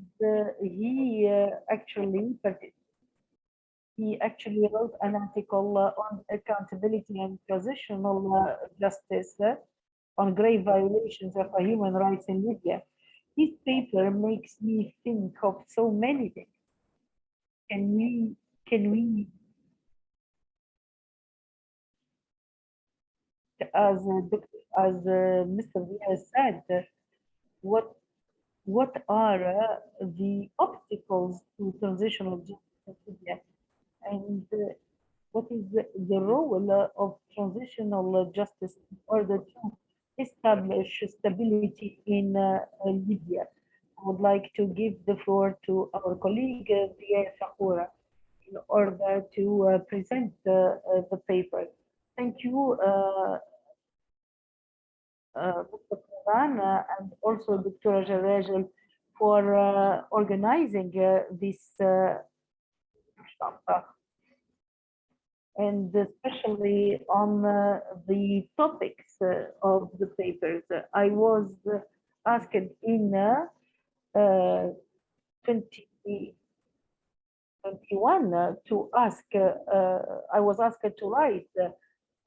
he actually wrote an article on accountability and transitional justice on grave violations of human rights in Libya. His paper makes me think of so many things. Can we, as Mr. Diya said, what are the obstacles to transitional justice in Libya, and what is the role of transitional justice in order to establish stability in Libya? I would like to give the floor to our colleague Diya Shaqqura in order to present the paper. Thank you, Mr. Mawazin, and also Dr. 𝗧𝗵𝗶 for organizing this workshop, and especially on the topics of the papers. I was asked in 2021 to ask, I was asked to write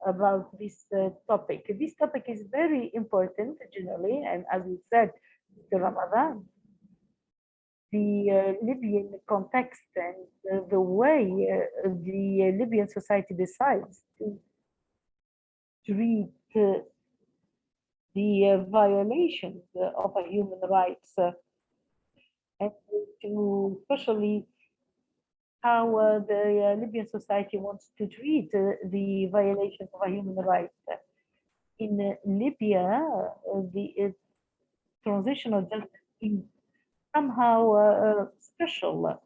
about this topic. This topic is very important generally, and as we said, Mr. Ramadan, the Libyan context and the way the Libyan society decides to treat the violations of human rights, and to especially how the Libyan society wants to treat the violations of human rights. In Libya, the transitional justice is somehow special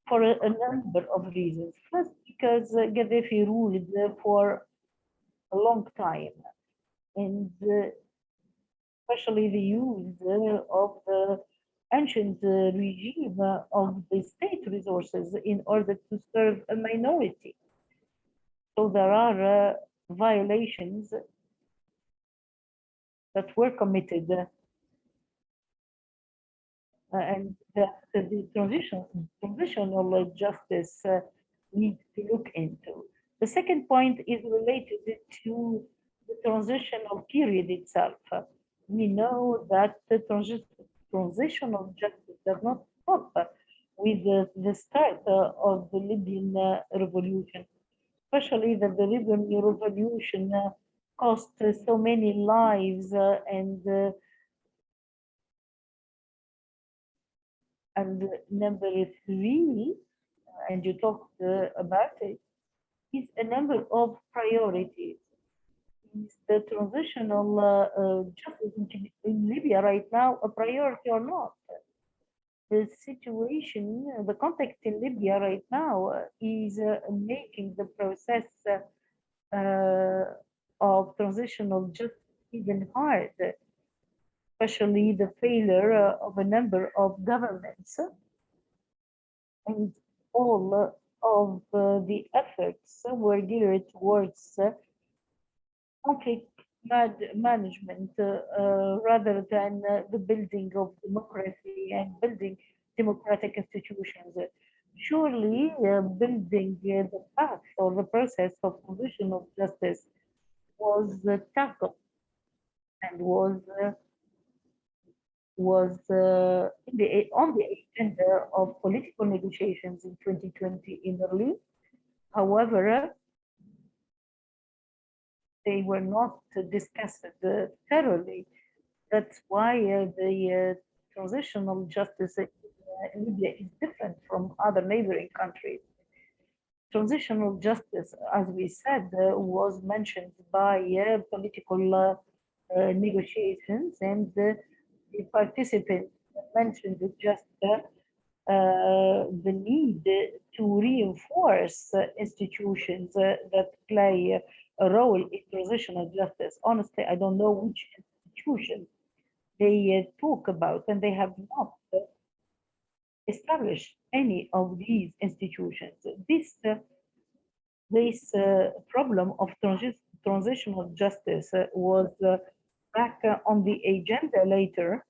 for a number of reasons. First, because Gaddafi ruled for a long time, and especially the use of the ancient regime of the state resources in order to serve a minority. So there are violations that were committed, and that the transitional justice needs to look into. The second point is related to the transitional period itself. We know that the transitional justice does not stop with the start of the Libyan revolution, especially that the Libyan revolution cost so many lives, and number three, and you talked about it, is a number of priorities. Is the transitional justice in Libya right now a priority or not? The situation, the context in Libya right now is making the process of transitional justice even hard, especially the failure of a number of governments, and all of the efforts were geared towards conflict management rather than the building of democracy and building democratic institutions. Surely building the path or the process of transitional justice was tackled and was on the agenda of political negotiations in 2020 in Berlin. However, they were not discussed thoroughly. That's why the transitional justice in Libya is different from other neighboring countries. Transitional justice, as we said, was mentioned by political negotiations, and the participants mentioned just the need to reinforce institutions that play a role in transitional justice. Honestly, I don't know which institution they talk about, and they have not established any of these institutions. This problem of transitional justice was back on the agenda later,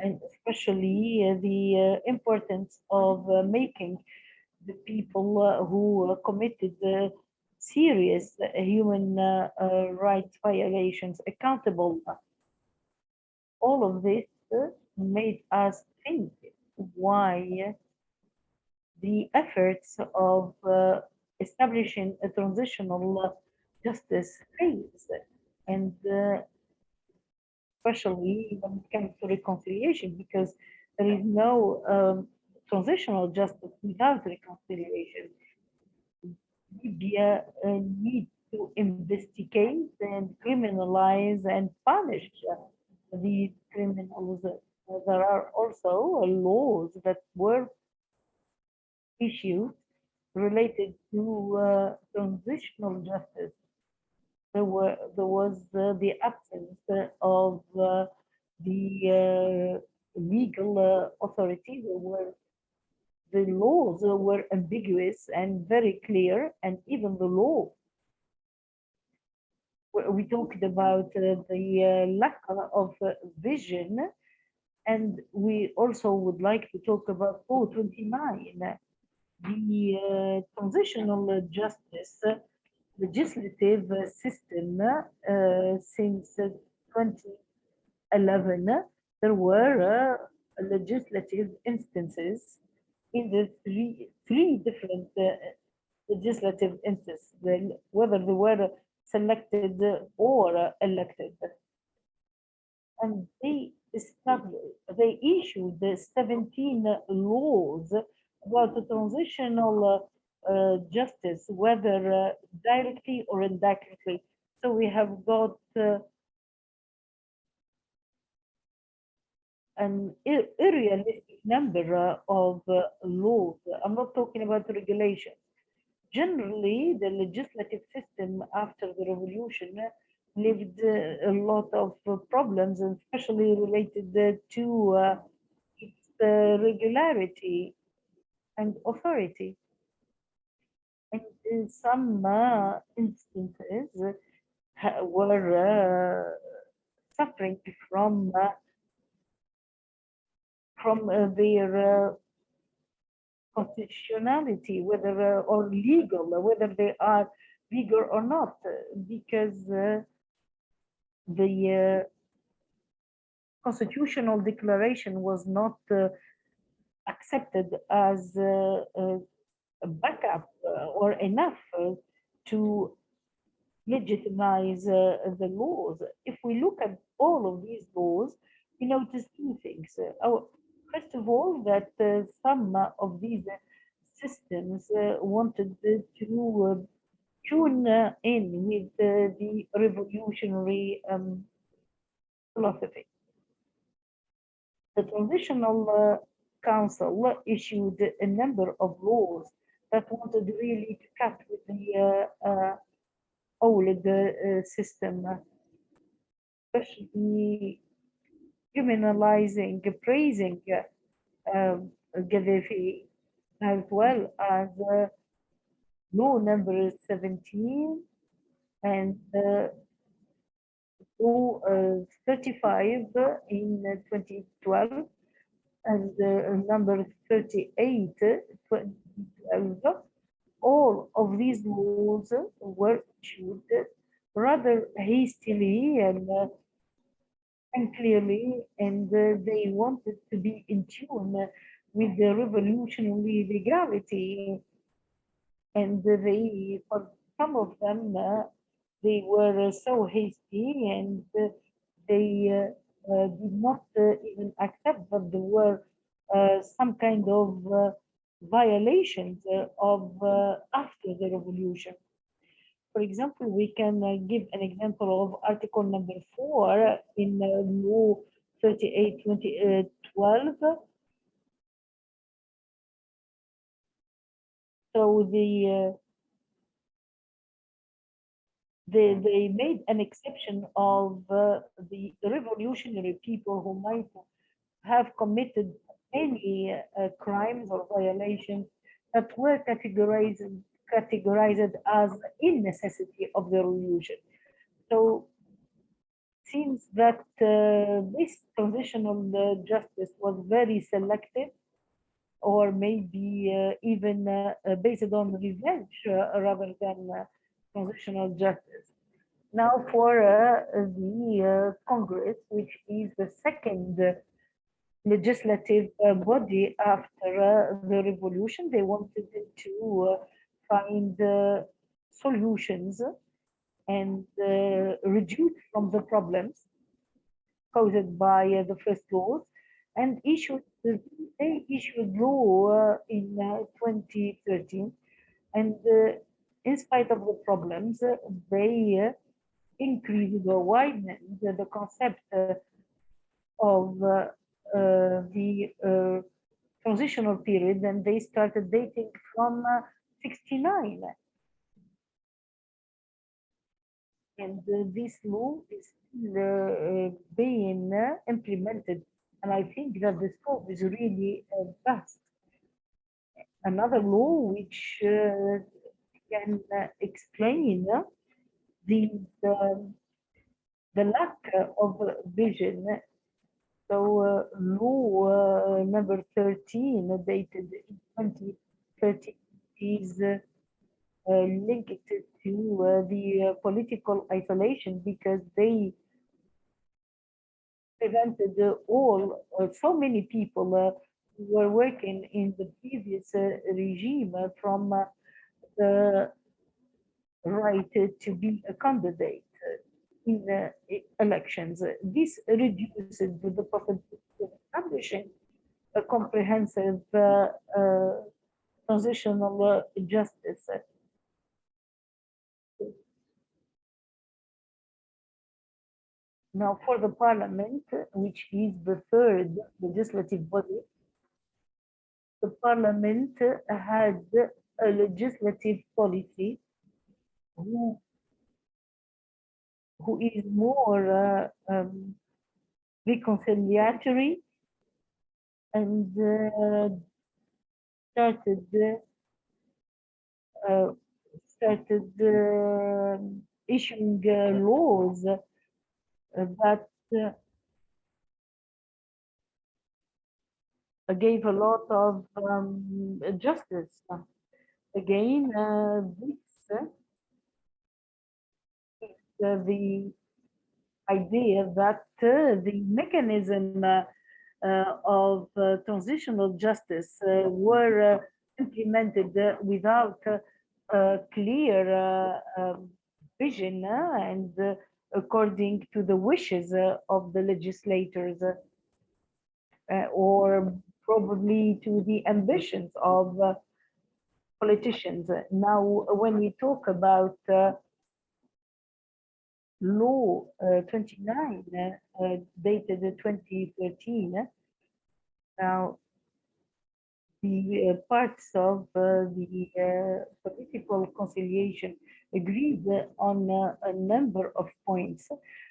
and especially the importance of making the people who committed serious human rights violations accountable. All of this made us think why the efforts of establishing a transitional justice fails, and especially when it comes to reconciliation, because there is no transitional justice without reconciliation. Libya needs to investigate and criminalize and punish these criminals. There are also laws that were issued related to transitional justice. There was the absence of the legal authority. The laws were ambiguous and very clear, and even the law. We talked about the lack of vision, and we also would like to talk about Law 29, the transitional justice legislative system. Since 2011, there were legislative instances in the three different legislative instances, whether they were selected or elected. And they issued 17 laws about the transitional justice, whether directly or indirectly. So we have got an irrealistic number of laws. I'm not talking about regulations. Generally, the legislative system after the revolution lived a lot of problems, especially related to its regularity and authority. And in some instances were suffering from their constitutionality, whether or legal, whether they are legal or not, because the constitutional declaration was not accepted as a backup or enough to legitimize the laws. If we look at all of these laws, we notice two things. First of all, that some of these systems wanted to tune in with the revolutionary philosophy. The Transitional Council issued a number of laws that wanted really to cut with the old system, especially criminalizing, praising Gaddafi, as well as law number 17 and law 35 in 2012 and number 38 2012. All of these laws were issued rather hastily and clearly, and they wanted to be in tune with the revolutionary legality. And they, for some of them, they were so hasty, and they did not even accept that there were some kind of violations of after the revolution. For example, we can give an example of article number 4 in law 2012. So they made an exception of the revolutionary people who might have committed any crimes or violations that were categorized as in necessity of the revolution. So it seems that this transitional justice was very selective, or maybe even based on revenge rather than transitional justice. Now for the Congress, which is the second legislative body after the revolution, they wanted to find solutions and reduce from the problems caused by the first laws, and they issued law in 2013, and in spite of the problems, they increased or widened the concept of the transitional period, and they started dating from 69. And this law is still being implemented, and I think that the scope is really vast. Another law which can explain the lack of vision. So law number 13, dated in 2013, is linked to the political isolation, because they prevented so many people who were working in the previous regime from the right to be a candidate in elections. This reduces the possibility of establishing a comprehensive transitional justice. Now, for the parliament, which is the third legislative body, the parliament had a legislative policy who is more reconciliatory, and started issuing laws that gave a lot of justice. Again, this is the idea that the mechanism of transitional justice were implemented without clear vision and according to the wishes of the legislators, or probably to the ambitions of politicians. Now, when we talk about law 29, dated 2013, now the parts of the political conciliation agreed on a number of points.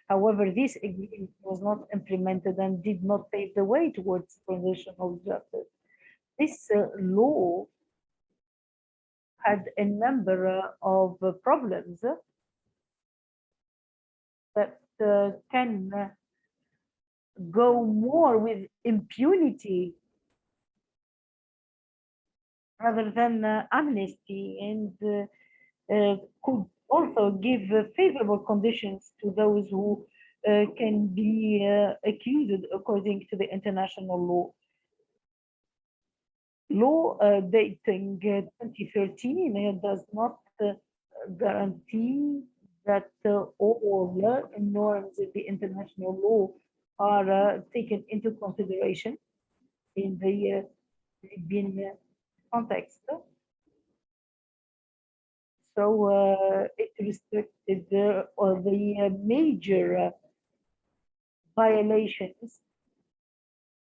However, this agreement was not implemented and did not pave the way towards transitional justice. This law had a number of problems that can go more with impunity rather than amnesty, and could also give favorable conditions to those who can be accused according to the international law. Law dating 2013 does not guarantee that all norms in the international law are taken into consideration in the Libyan context. So it restricted the major violations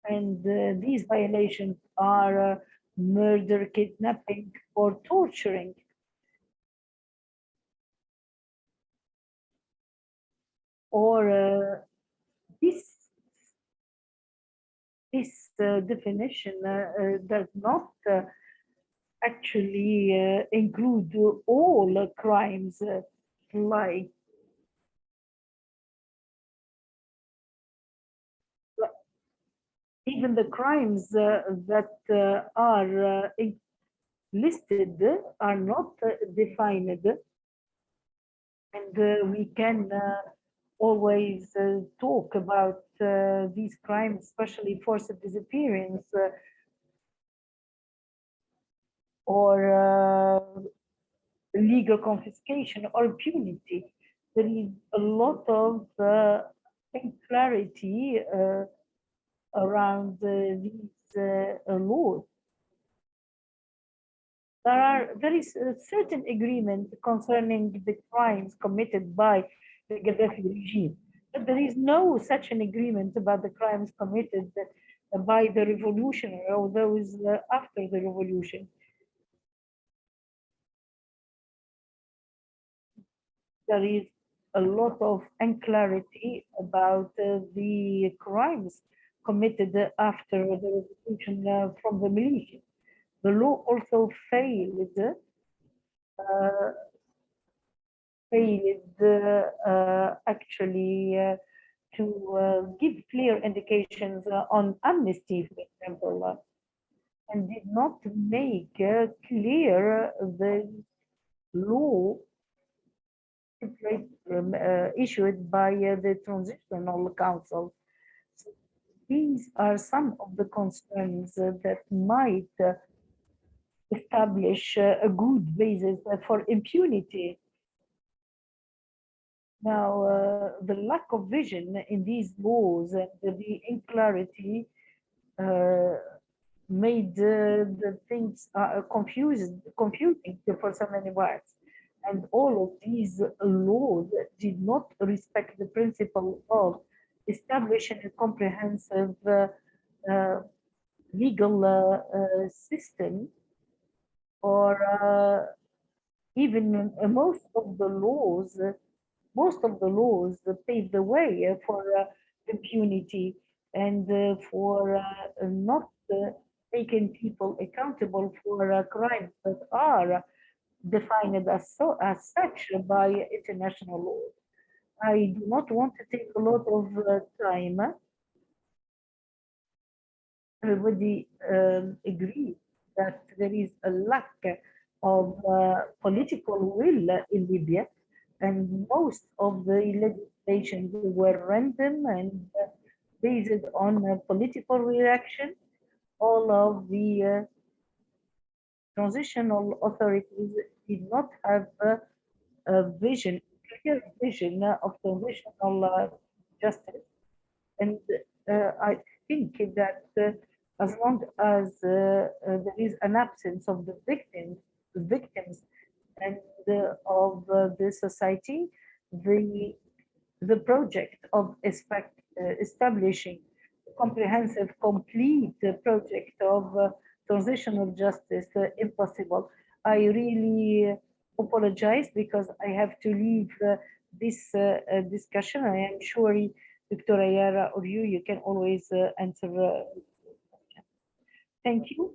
And these violations are murder, kidnapping, or torturing. Or this definition does not actually include all crimes like even the crimes that are listed are not defined, and we can always talk about these crimes, especially forced disappearance or legal confiscation or impunity. There is a lot of clarity around these laws. There is a certain agreement concerning the crimes committed by the Gaddafi regime, but there is no such an agreement about the crimes committed by the revolutionary or those after the revolution. There is a lot of unclarity about the crimes committed after the revolution from the militia. The law also failed actually to give clear indications on amnesty, for example, and did not make clear the law issued by the Transitional Council. So these are some of the concerns that might establish a good basis for impunity. Now, the lack of vision in these laws and the unclarity made the things confusing for so many words. And all of these laws did not respect the principle of establishing a comprehensive legal system, or even most of the laws pave the way for impunity and for not taking people accountable for crimes that are defined as such by international law. I do not want to take a lot of time. Everybody agrees that there is a lack of political will in Libya, and most of the legislation were random and based on political reaction. All of the transitional authorities did not have a vision, clear vision of transitional justice. And I think that as long as there is an absence of the victims and of the society, the project of establishing a comprehensive, complete project of transitional justice impossible. I really apologize because I have to leave this discussion. I am sure Dr. Ayara or you can always answer. Thank you.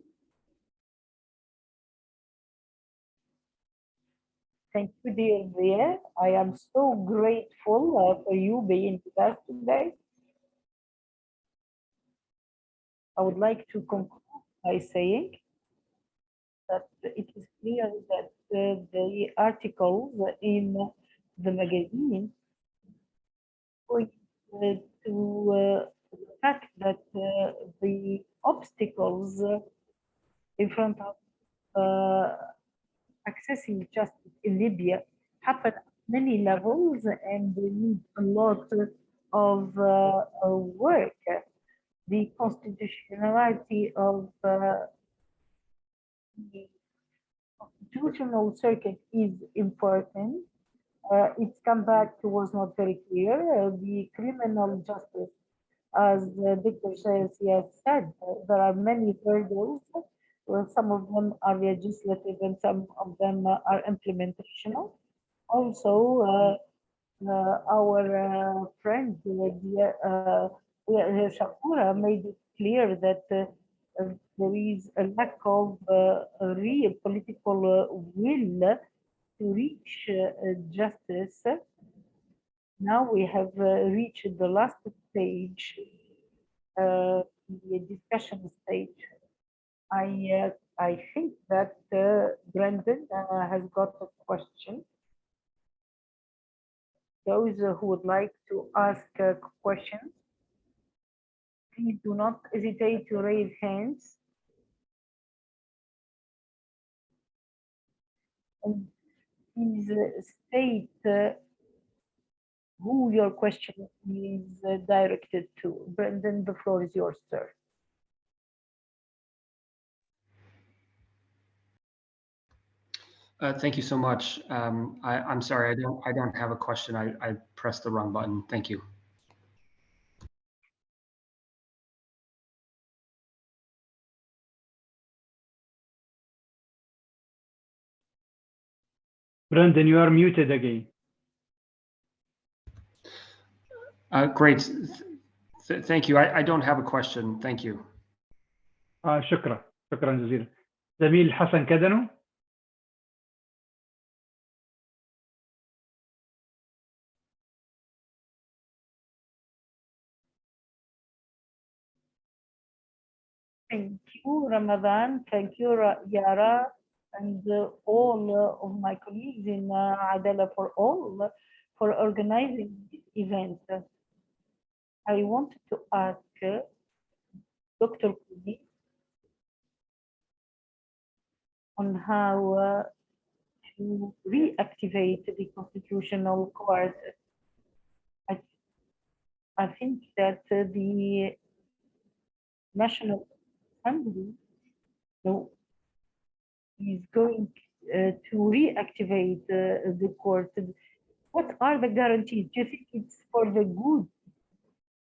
Thank you, dear Diya. I am so grateful for you being with us today. I would like to conclude by saying that it is clear that the articles in the magazine point to the fact that the obstacles in front of accessing justice in Libya happen at many levels and they need a lot of work. The constitutionality of the constitutional circuit is important. Its comeback was not very clear. The criminal justice As Dr. Jazia said, there are many hurdles. Well, some of them are legislative and some of them are implementational. Also, our friend Diya Shaqqura made it clear that there is a lack of real political will to reach justice. Now we have reached the last stage, the discussion stage. I think that Brendan has got a question. Those who would like to ask questions, please do not hesitate to raise hands. And please state who your question is directed to. Brendan, the floor is yours, sir. Thank you so much. I'm sorry, I don't have a question. I pressed the wrong button. Thank you. Brendan, you are muted again. Great. Thank you. I don't have a question. Thank you. شكرا جزيلا. زميل حسن كدنو. Thank you, Ramadan. Thank you, Yara, and all of my colleagues in Adala for organizing this event. I wanted to ask Dr. Koni on how to reactivate the constitutional court. I think that the National Assembly is going to reactivate the court. What are the guarantees? Do you think it's for the good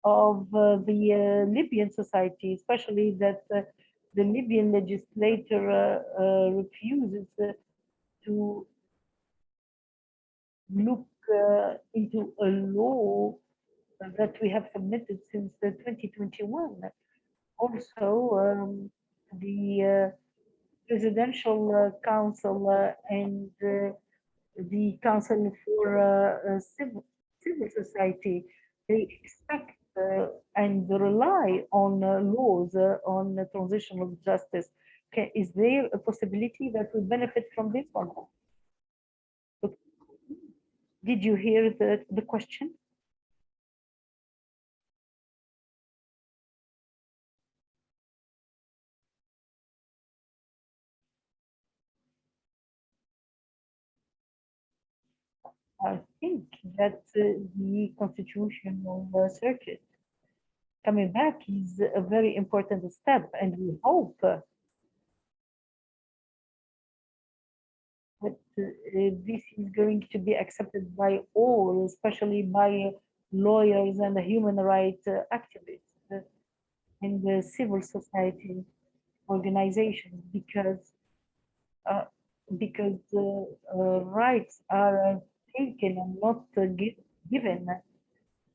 of the Libyan society, especially that the Libyan legislator refuses to look into a law that we have submitted since 2021? Also, the Presidential Council and the Council for Civil Society, they expect and rely on laws on transitional justice. Is there a possibility that we benefit from this one? Did you hear the question? I think that the constitutional circuit coming back is a very important step, and we hope that this is going to be accepted by all, especially by lawyers and human rights activists and the civil society organizations, because rights are taken and not given.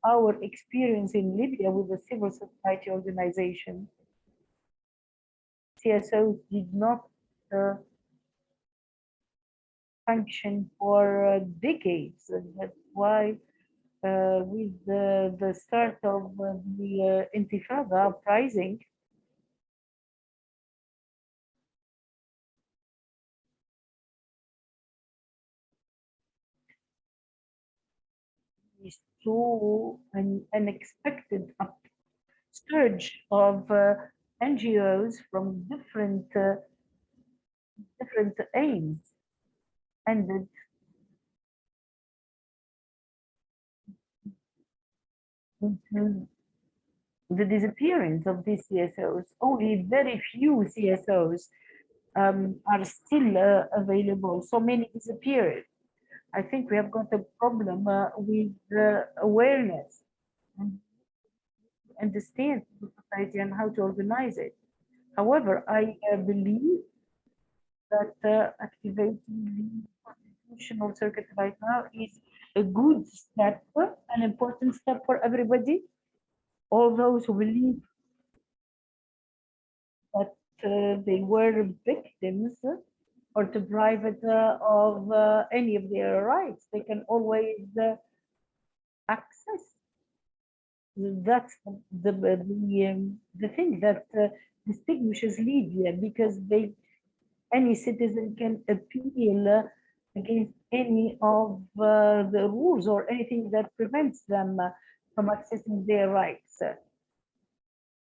Our experience in Libya with the civil society organization, CSOs did not function for decades. That's why with the start of the Intifada uprising, we saw an unexpected surge of NGOs from different aims, and into the disappearance of these CSOs. Only very few CSOs are still available. So many disappeared. I think we have got a problem with awareness. understand the society and how to organize it. However, I believe that activating the constitutional circuit right now is a good step, an important step for everybody. All those who believe that they were victims or deprived of any of their rights, they can always access. That's the thing that distinguishes Libya, because any citizen can appeal against any of the rules or anything that prevents them from accessing their rights.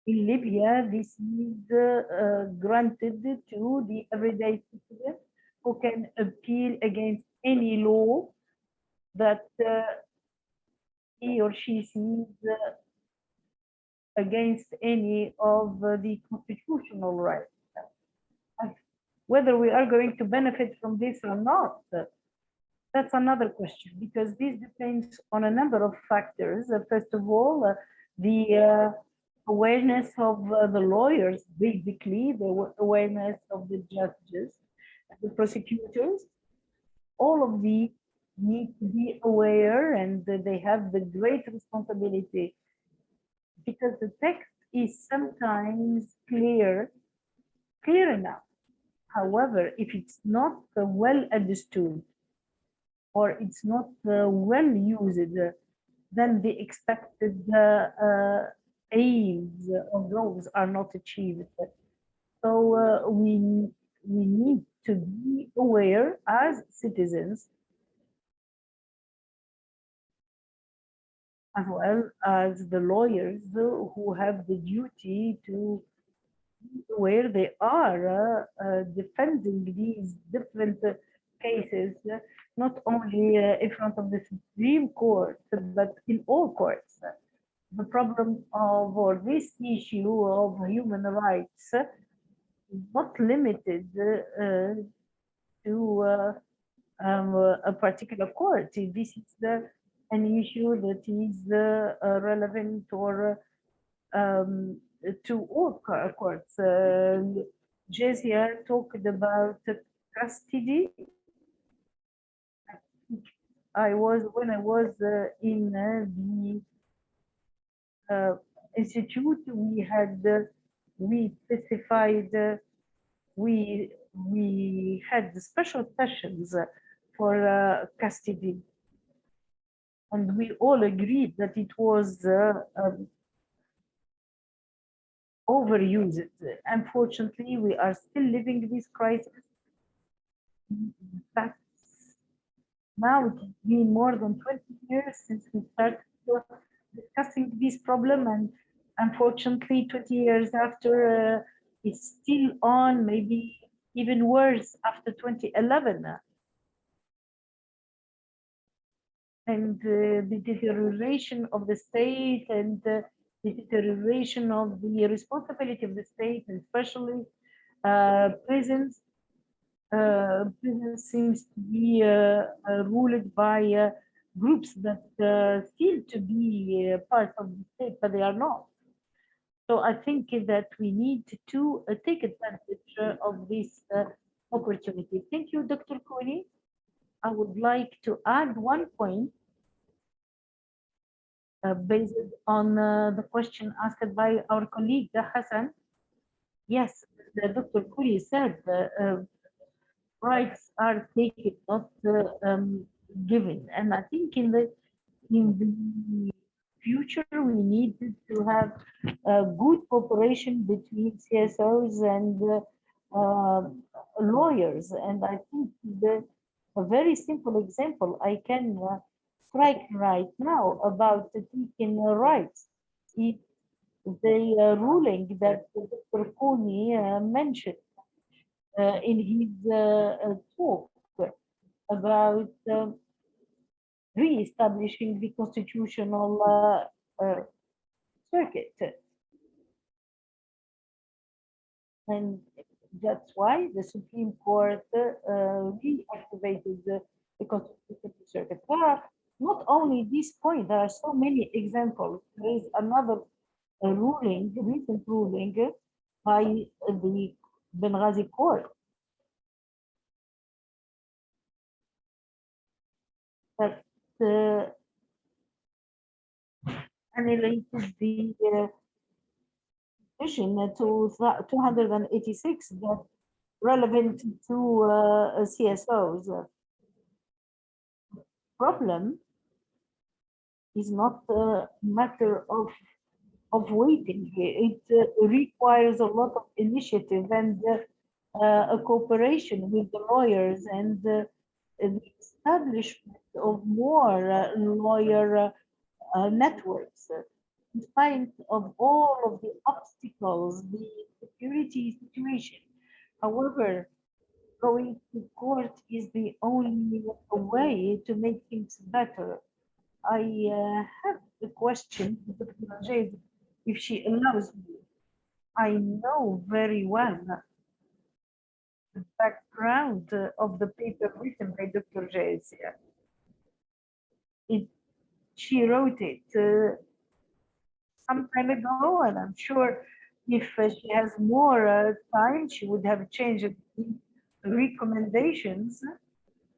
In Libya, this is granted to the everyday citizen who can appeal against any law that he or she sees against any of the constitutional rights. Whether we are going to benefit from this or not, that's another question, because this depends on a number of factors. First of all, the awareness of the lawyers, basically, the awareness of the judges, the prosecutors. All of these need to be aware, and they have the great responsibility, because the text is sometimes clear enough. However, if it's not well understood or it's not well used, then the expected aims of those are not achieved. So we need to be aware as citizens, as well as the lawyers who have the duty to be aware they are defending these different cases, not only in front of the Supreme Court, but in all courts. The problem of, or this issue of human rights is not limited to a particular court. This is an issue that is relevant or to all courts. Jazia talked about custody. When I was in the institute, we specified, we had special sessions for custody, and we all agreed that it was overused. Unfortunately, we are still living this crisis. That's now it's been more than 20 years since we started discussing this problem, and unfortunately 20 years after, it's still on, maybe even worse after 2011. And the deterioration of the state and the deterioration of the responsibility of the state, and especially prisons. Prisons seems to be ruled by groups that seem to be part of the state, but they are not. So I think that we need to take advantage of this opportunity. Thank you, Dr. Koni. I would like to add one point based on the question asked by our colleague Hassan. Yes, Dr. Koni said rights are taken, not given, and I think in the future we need to have good cooperation between CSOs and lawyers. And I think a very simple example I can strike right now about taking rights is the ruling that Dr. Koni mentioned in his talk about re-establishing the constitutional circuit. And that's why the Supreme Court reactivated the constitutional circuit. There are not only this point, there are so many examples. There is another recent ruling by the Benghazi court that annihilated the vision to 286 that relevant to CSOs. Problem is not a matter of waiting. It requires a lot of initiative and a cooperation with the lawyers and the establishment of more lawyer networks. In spite of all of the obstacles, the security situation, however, going to court is the only way to make things better. I have a question to Dr. Jade, if she allows me. I know very well the background of the paper written by Dr. Jazia. She wrote it some time ago, and I'm sure if she has more time, she would have changed the recommendations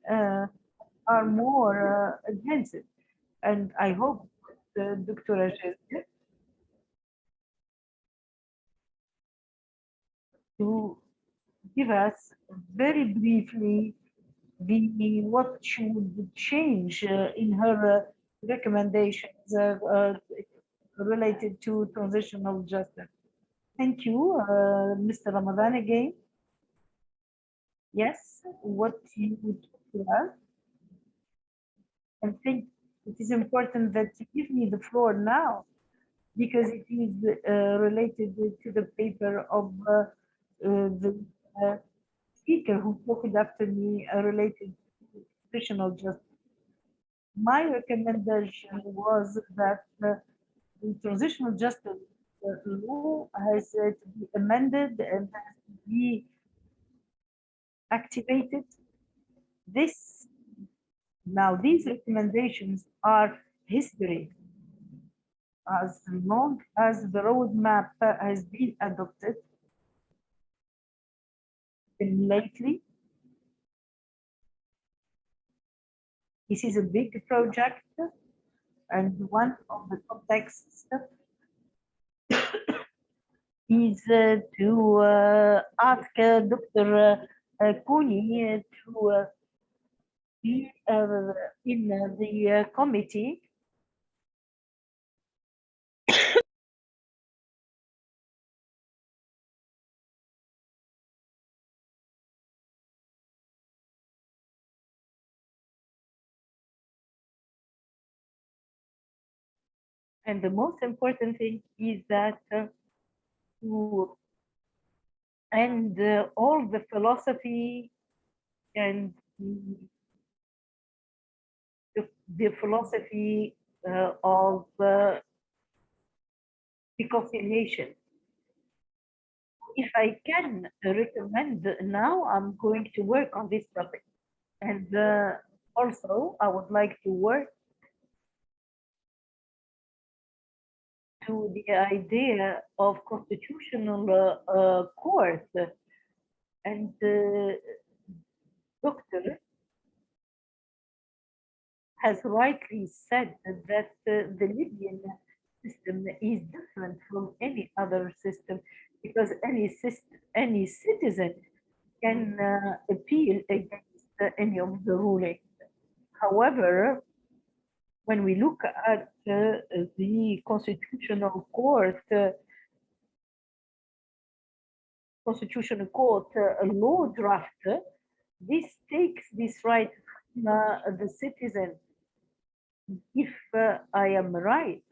are more advanced. And I hope Dr. Jazia to give us very briefly what she would change in her recommendations related to transitional justice. Thank you, Mr. Ramadan again. Yes, what you would have. I think it is important that you give me the floor now because it is related to the paper of the speaker who talked after me related to transitional justice. My recommendation was that the transitional justice law has to be amended and has to be activated. Now these recommendations are history. As long as the roadmap has been adopted, and lately, this is a big project, and one of the contexts is to ask Dr. Koni to be in the committee and the most important thing is that to end all the philosophy and the philosophy of reconciliation. If I can recommend now, I'm going to work on this topic. And also, I would like to work to the idea of constitutional court. And Doctor has rightly said that the Libyan system is different from any other system because any citizen can appeal against any of the rulings. However, when we look at the constitutional court law draft, this takes this right from the citizen. If I am right,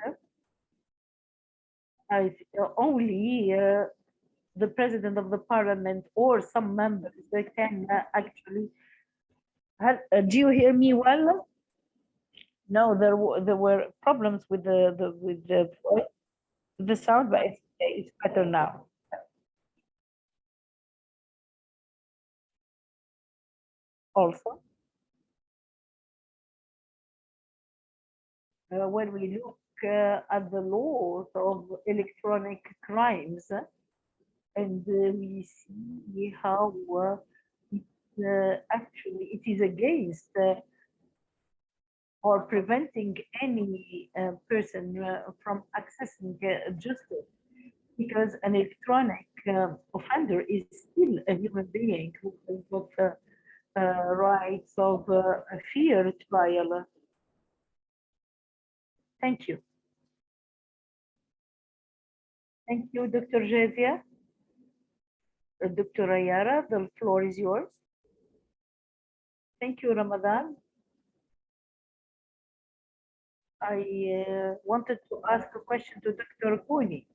only the president of the parliament or some members that can actually. Do you hear me well? No, there were problems with the sound, but it's better now. Also, when we look at the laws of electronic crimes, and we see how actually it is against or preventing any person from accessing justice, because an electronic offender is still a human being who has got rights of fair trial. Thank you. Thank you, Dr. Jazia. Dr. Ayara, the floor is yours. Thank you, Ramadan. I wanted to ask a question to Dr. Koni.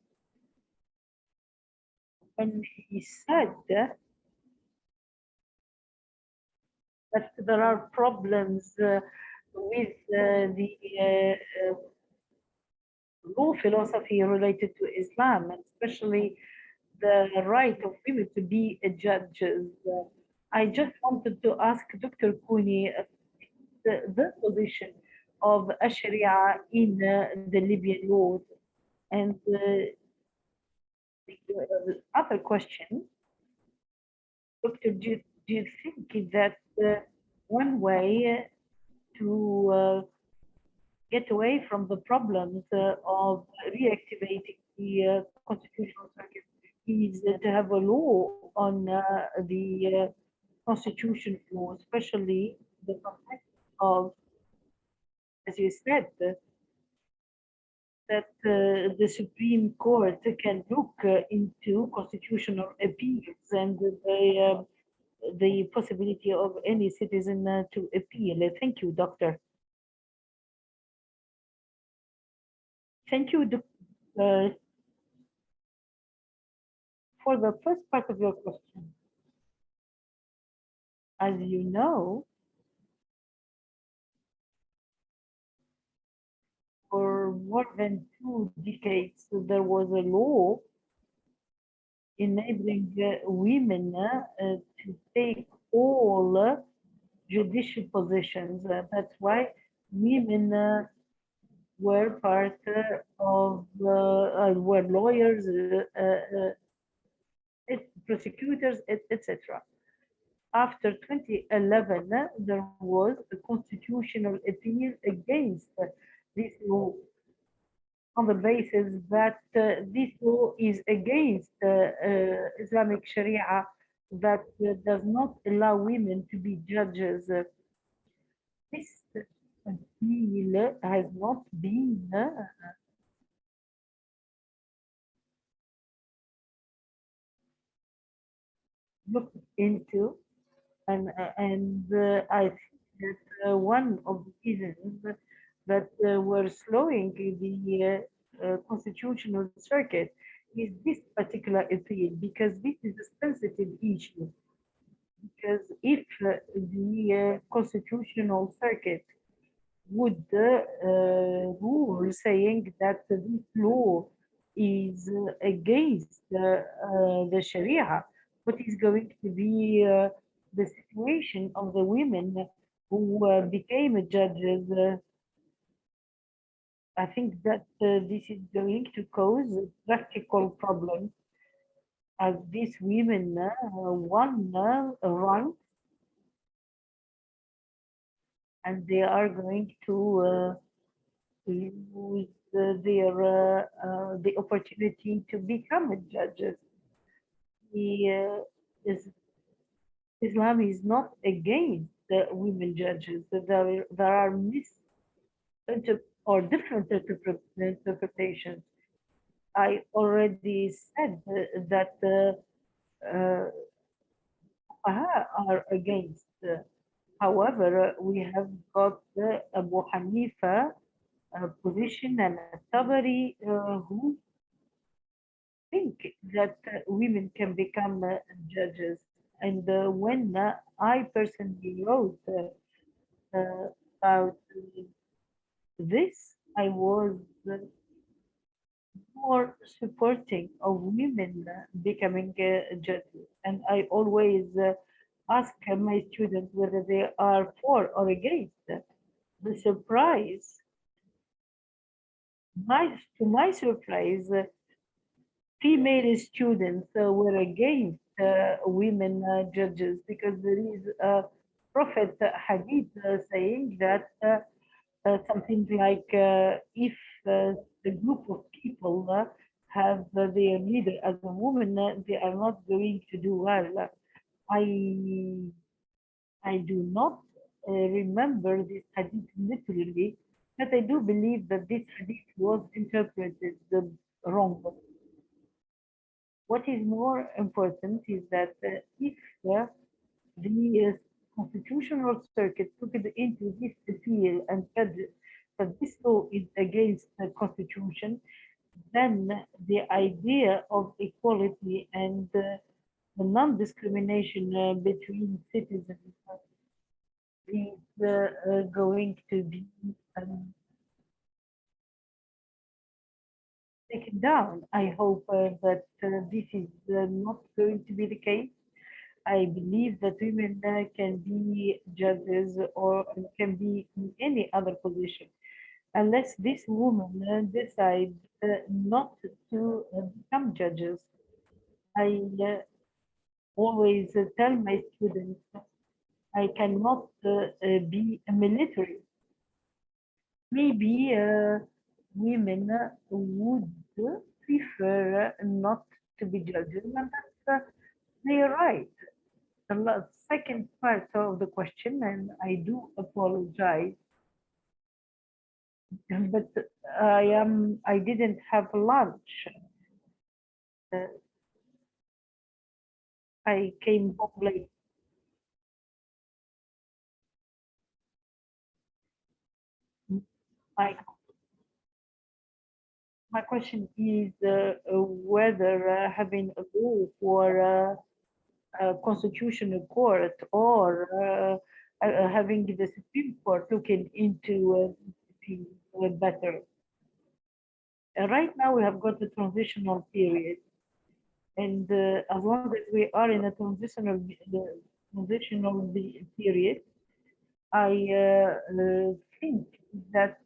And he said that there are problems with the law philosophy related to Islam, and especially the right of women to be judges. I just wanted to ask Dr. Koni the position of Sharia in the Libyan laws. And the other question, Doctor, do you think that one way to get away from the problems of reactivating the constitutional circuit is to have a law on the constitution law, especially the context of, as you said, that the Supreme Court can look into constitutional appeals and the possibility of any citizen to appeal. Thank you, Doctor. Thank you, for the first part of your question. As you know, for more than 2 decades, there was a law enabling women to take all judicial positions. That's why women were part of, were lawyers, prosecutors, etc. After 2011, there was a constitutional appeal against this law on the basis that this law is against Islamic Sharia, that does not allow women to be judges. This appeal has not been looked into, and I think that one of the reasons that were slowing the constitutional circuit is this particular appeal, because this is a sensitive issue. Because if the constitutional circuit would rule saying that this law is against the Sharia, what is going to be the situation of the women who became judges? I think that this is going to cause practical problems, as these women won rank, and they are going to lose their the opportunity to become judges. Islam is not against the women judges. There are or different interpretations. I already said that are against. However, we have got the Abu Hanifa position and Tabari who think that women can become judges. And when I personally wrote about this, I was more supporting of women becoming judges. And I always ask my students whether they are for or against. The surprise To my surprise, female students were against women judges, because there is a prophet hadith saying that something like if the group of people have their leader as a woman, they are not going to do well. I do not remember this hadith literally, but I do believe that this hadith was interpreted wrong. What is more important is that if the constitutional circuit took it into this appeal and said that this law is against the constitution, then the idea of equality and the non-discrimination between citizens is going to be taken down. I hope that this is not going to be the case. I believe that women can be judges or can be in any other position, unless this woman decides not to become judges. I always tell my students, I cannot be a military. Maybe women would prefer not to be judges, and that's their right. The second part of the question, and I do apologize, but I didn't have lunch. I came home late. My question is whether having a law for a constitutional court or having the Supreme Court looking into better. Right now we have got a transitional period, and as long as we are in a transitional period, I think that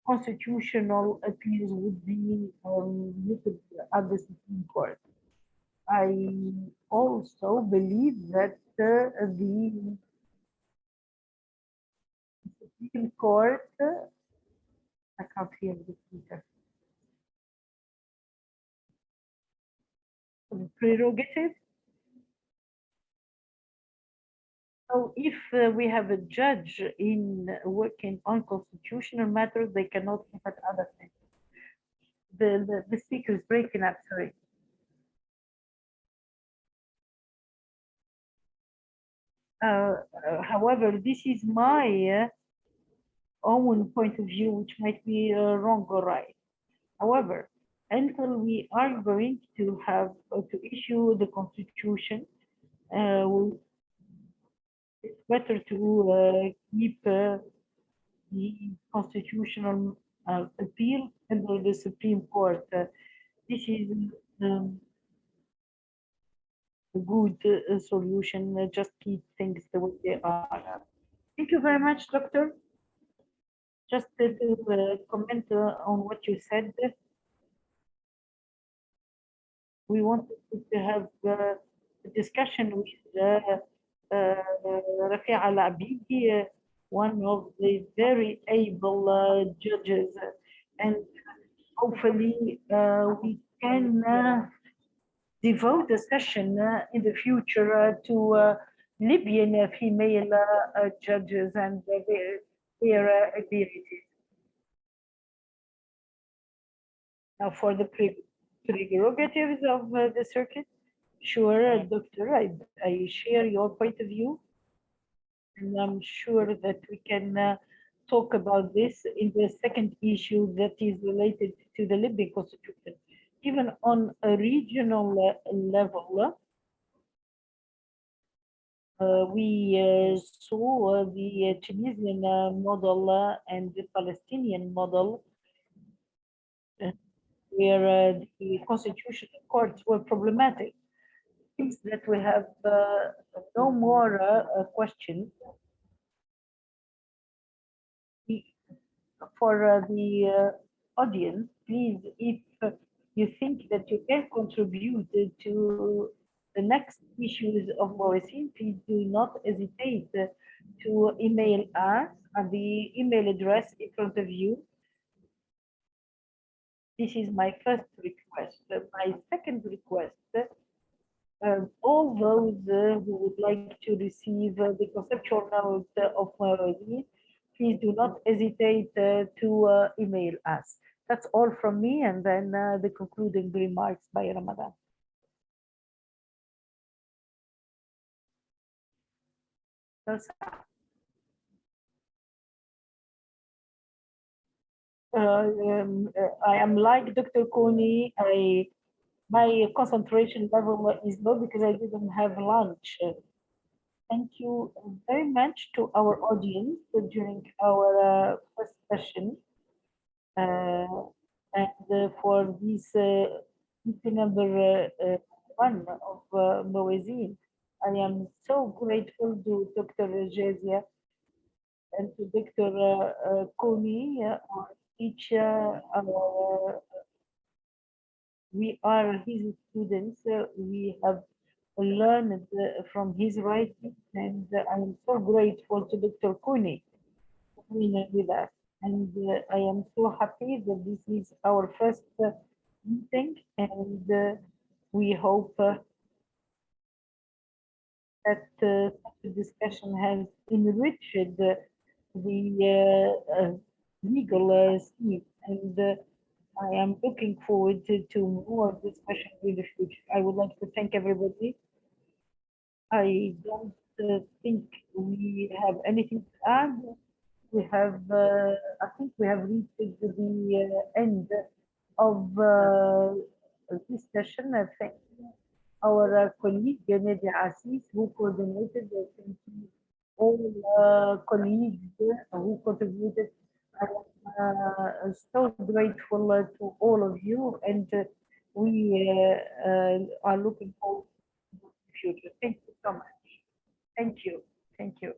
constitutional appeals would be looked at the Supreme Court. I also believe that the Supreme Court, I can't hear the speaker. Prerogative. So if we have a judge in working on constitutional matters, they cannot look at other things. The speaker is breaking up, sorry. However, this is my own point of view, which might be wrong or right. However, until we are going to have to issue the constitution, it's better to keep the constitutional appeal under the Supreme Court. This is a good solution. Just keep things the way they are. Thank you very much, Doctor. Just to comment on what you said, we wanted to have a discussion with 𝗍𝗵𝗶𝗵𝗵 𝗥𝗶𝗴𝗵𝗁, one of the very able judges, and hopefully we can devote a session in the future to Libyan female judges and their abilities. Now, for the prerogatives of the circuit, sure, Doctor, I share your point of view, and I'm sure that we can talk about this in the second issue that is related to the Libyan constitution. Even on a regional level, we saw the Tunisian model and the Palestinian model, where the constitutional courts were problematic. Things that we have no more questions. for the audience, please, if you think that you can contribute to the next issues of Mawazin, please do not hesitate to email us at the email address in front of you. This is my first request. My second request, all those who would like to receive the conceptual note of Mawazin, please do not hesitate to email us. That's all from me, and then the concluding remarks by Ramadan. I am like Dr. Koni. My concentration level is low because I didn't have lunch. Thank you very much to our audience during our first session. And for this meeting number 1 of Mawazin, I am so grateful to Dr. Jazia and to Dr. Koni, our teacher. We are his students. We have learned from his writing, and I am so grateful to Dr. Koni being with us. And I am so happy that this is our first meeting, and we hope that the discussion has enriched the legal scene, and I am looking forward to more discussion in the future. I would like to thank everybody. I don't think we have anything to add. We have, I think we have reached the end of this session. Thank you, our colleague Diya Shaqqura, who coordinated. Thank you, all colleagues who contributed. I'm so grateful to all of you, and we are looking forward to the future. Thank you so much. Thank you. Thank you.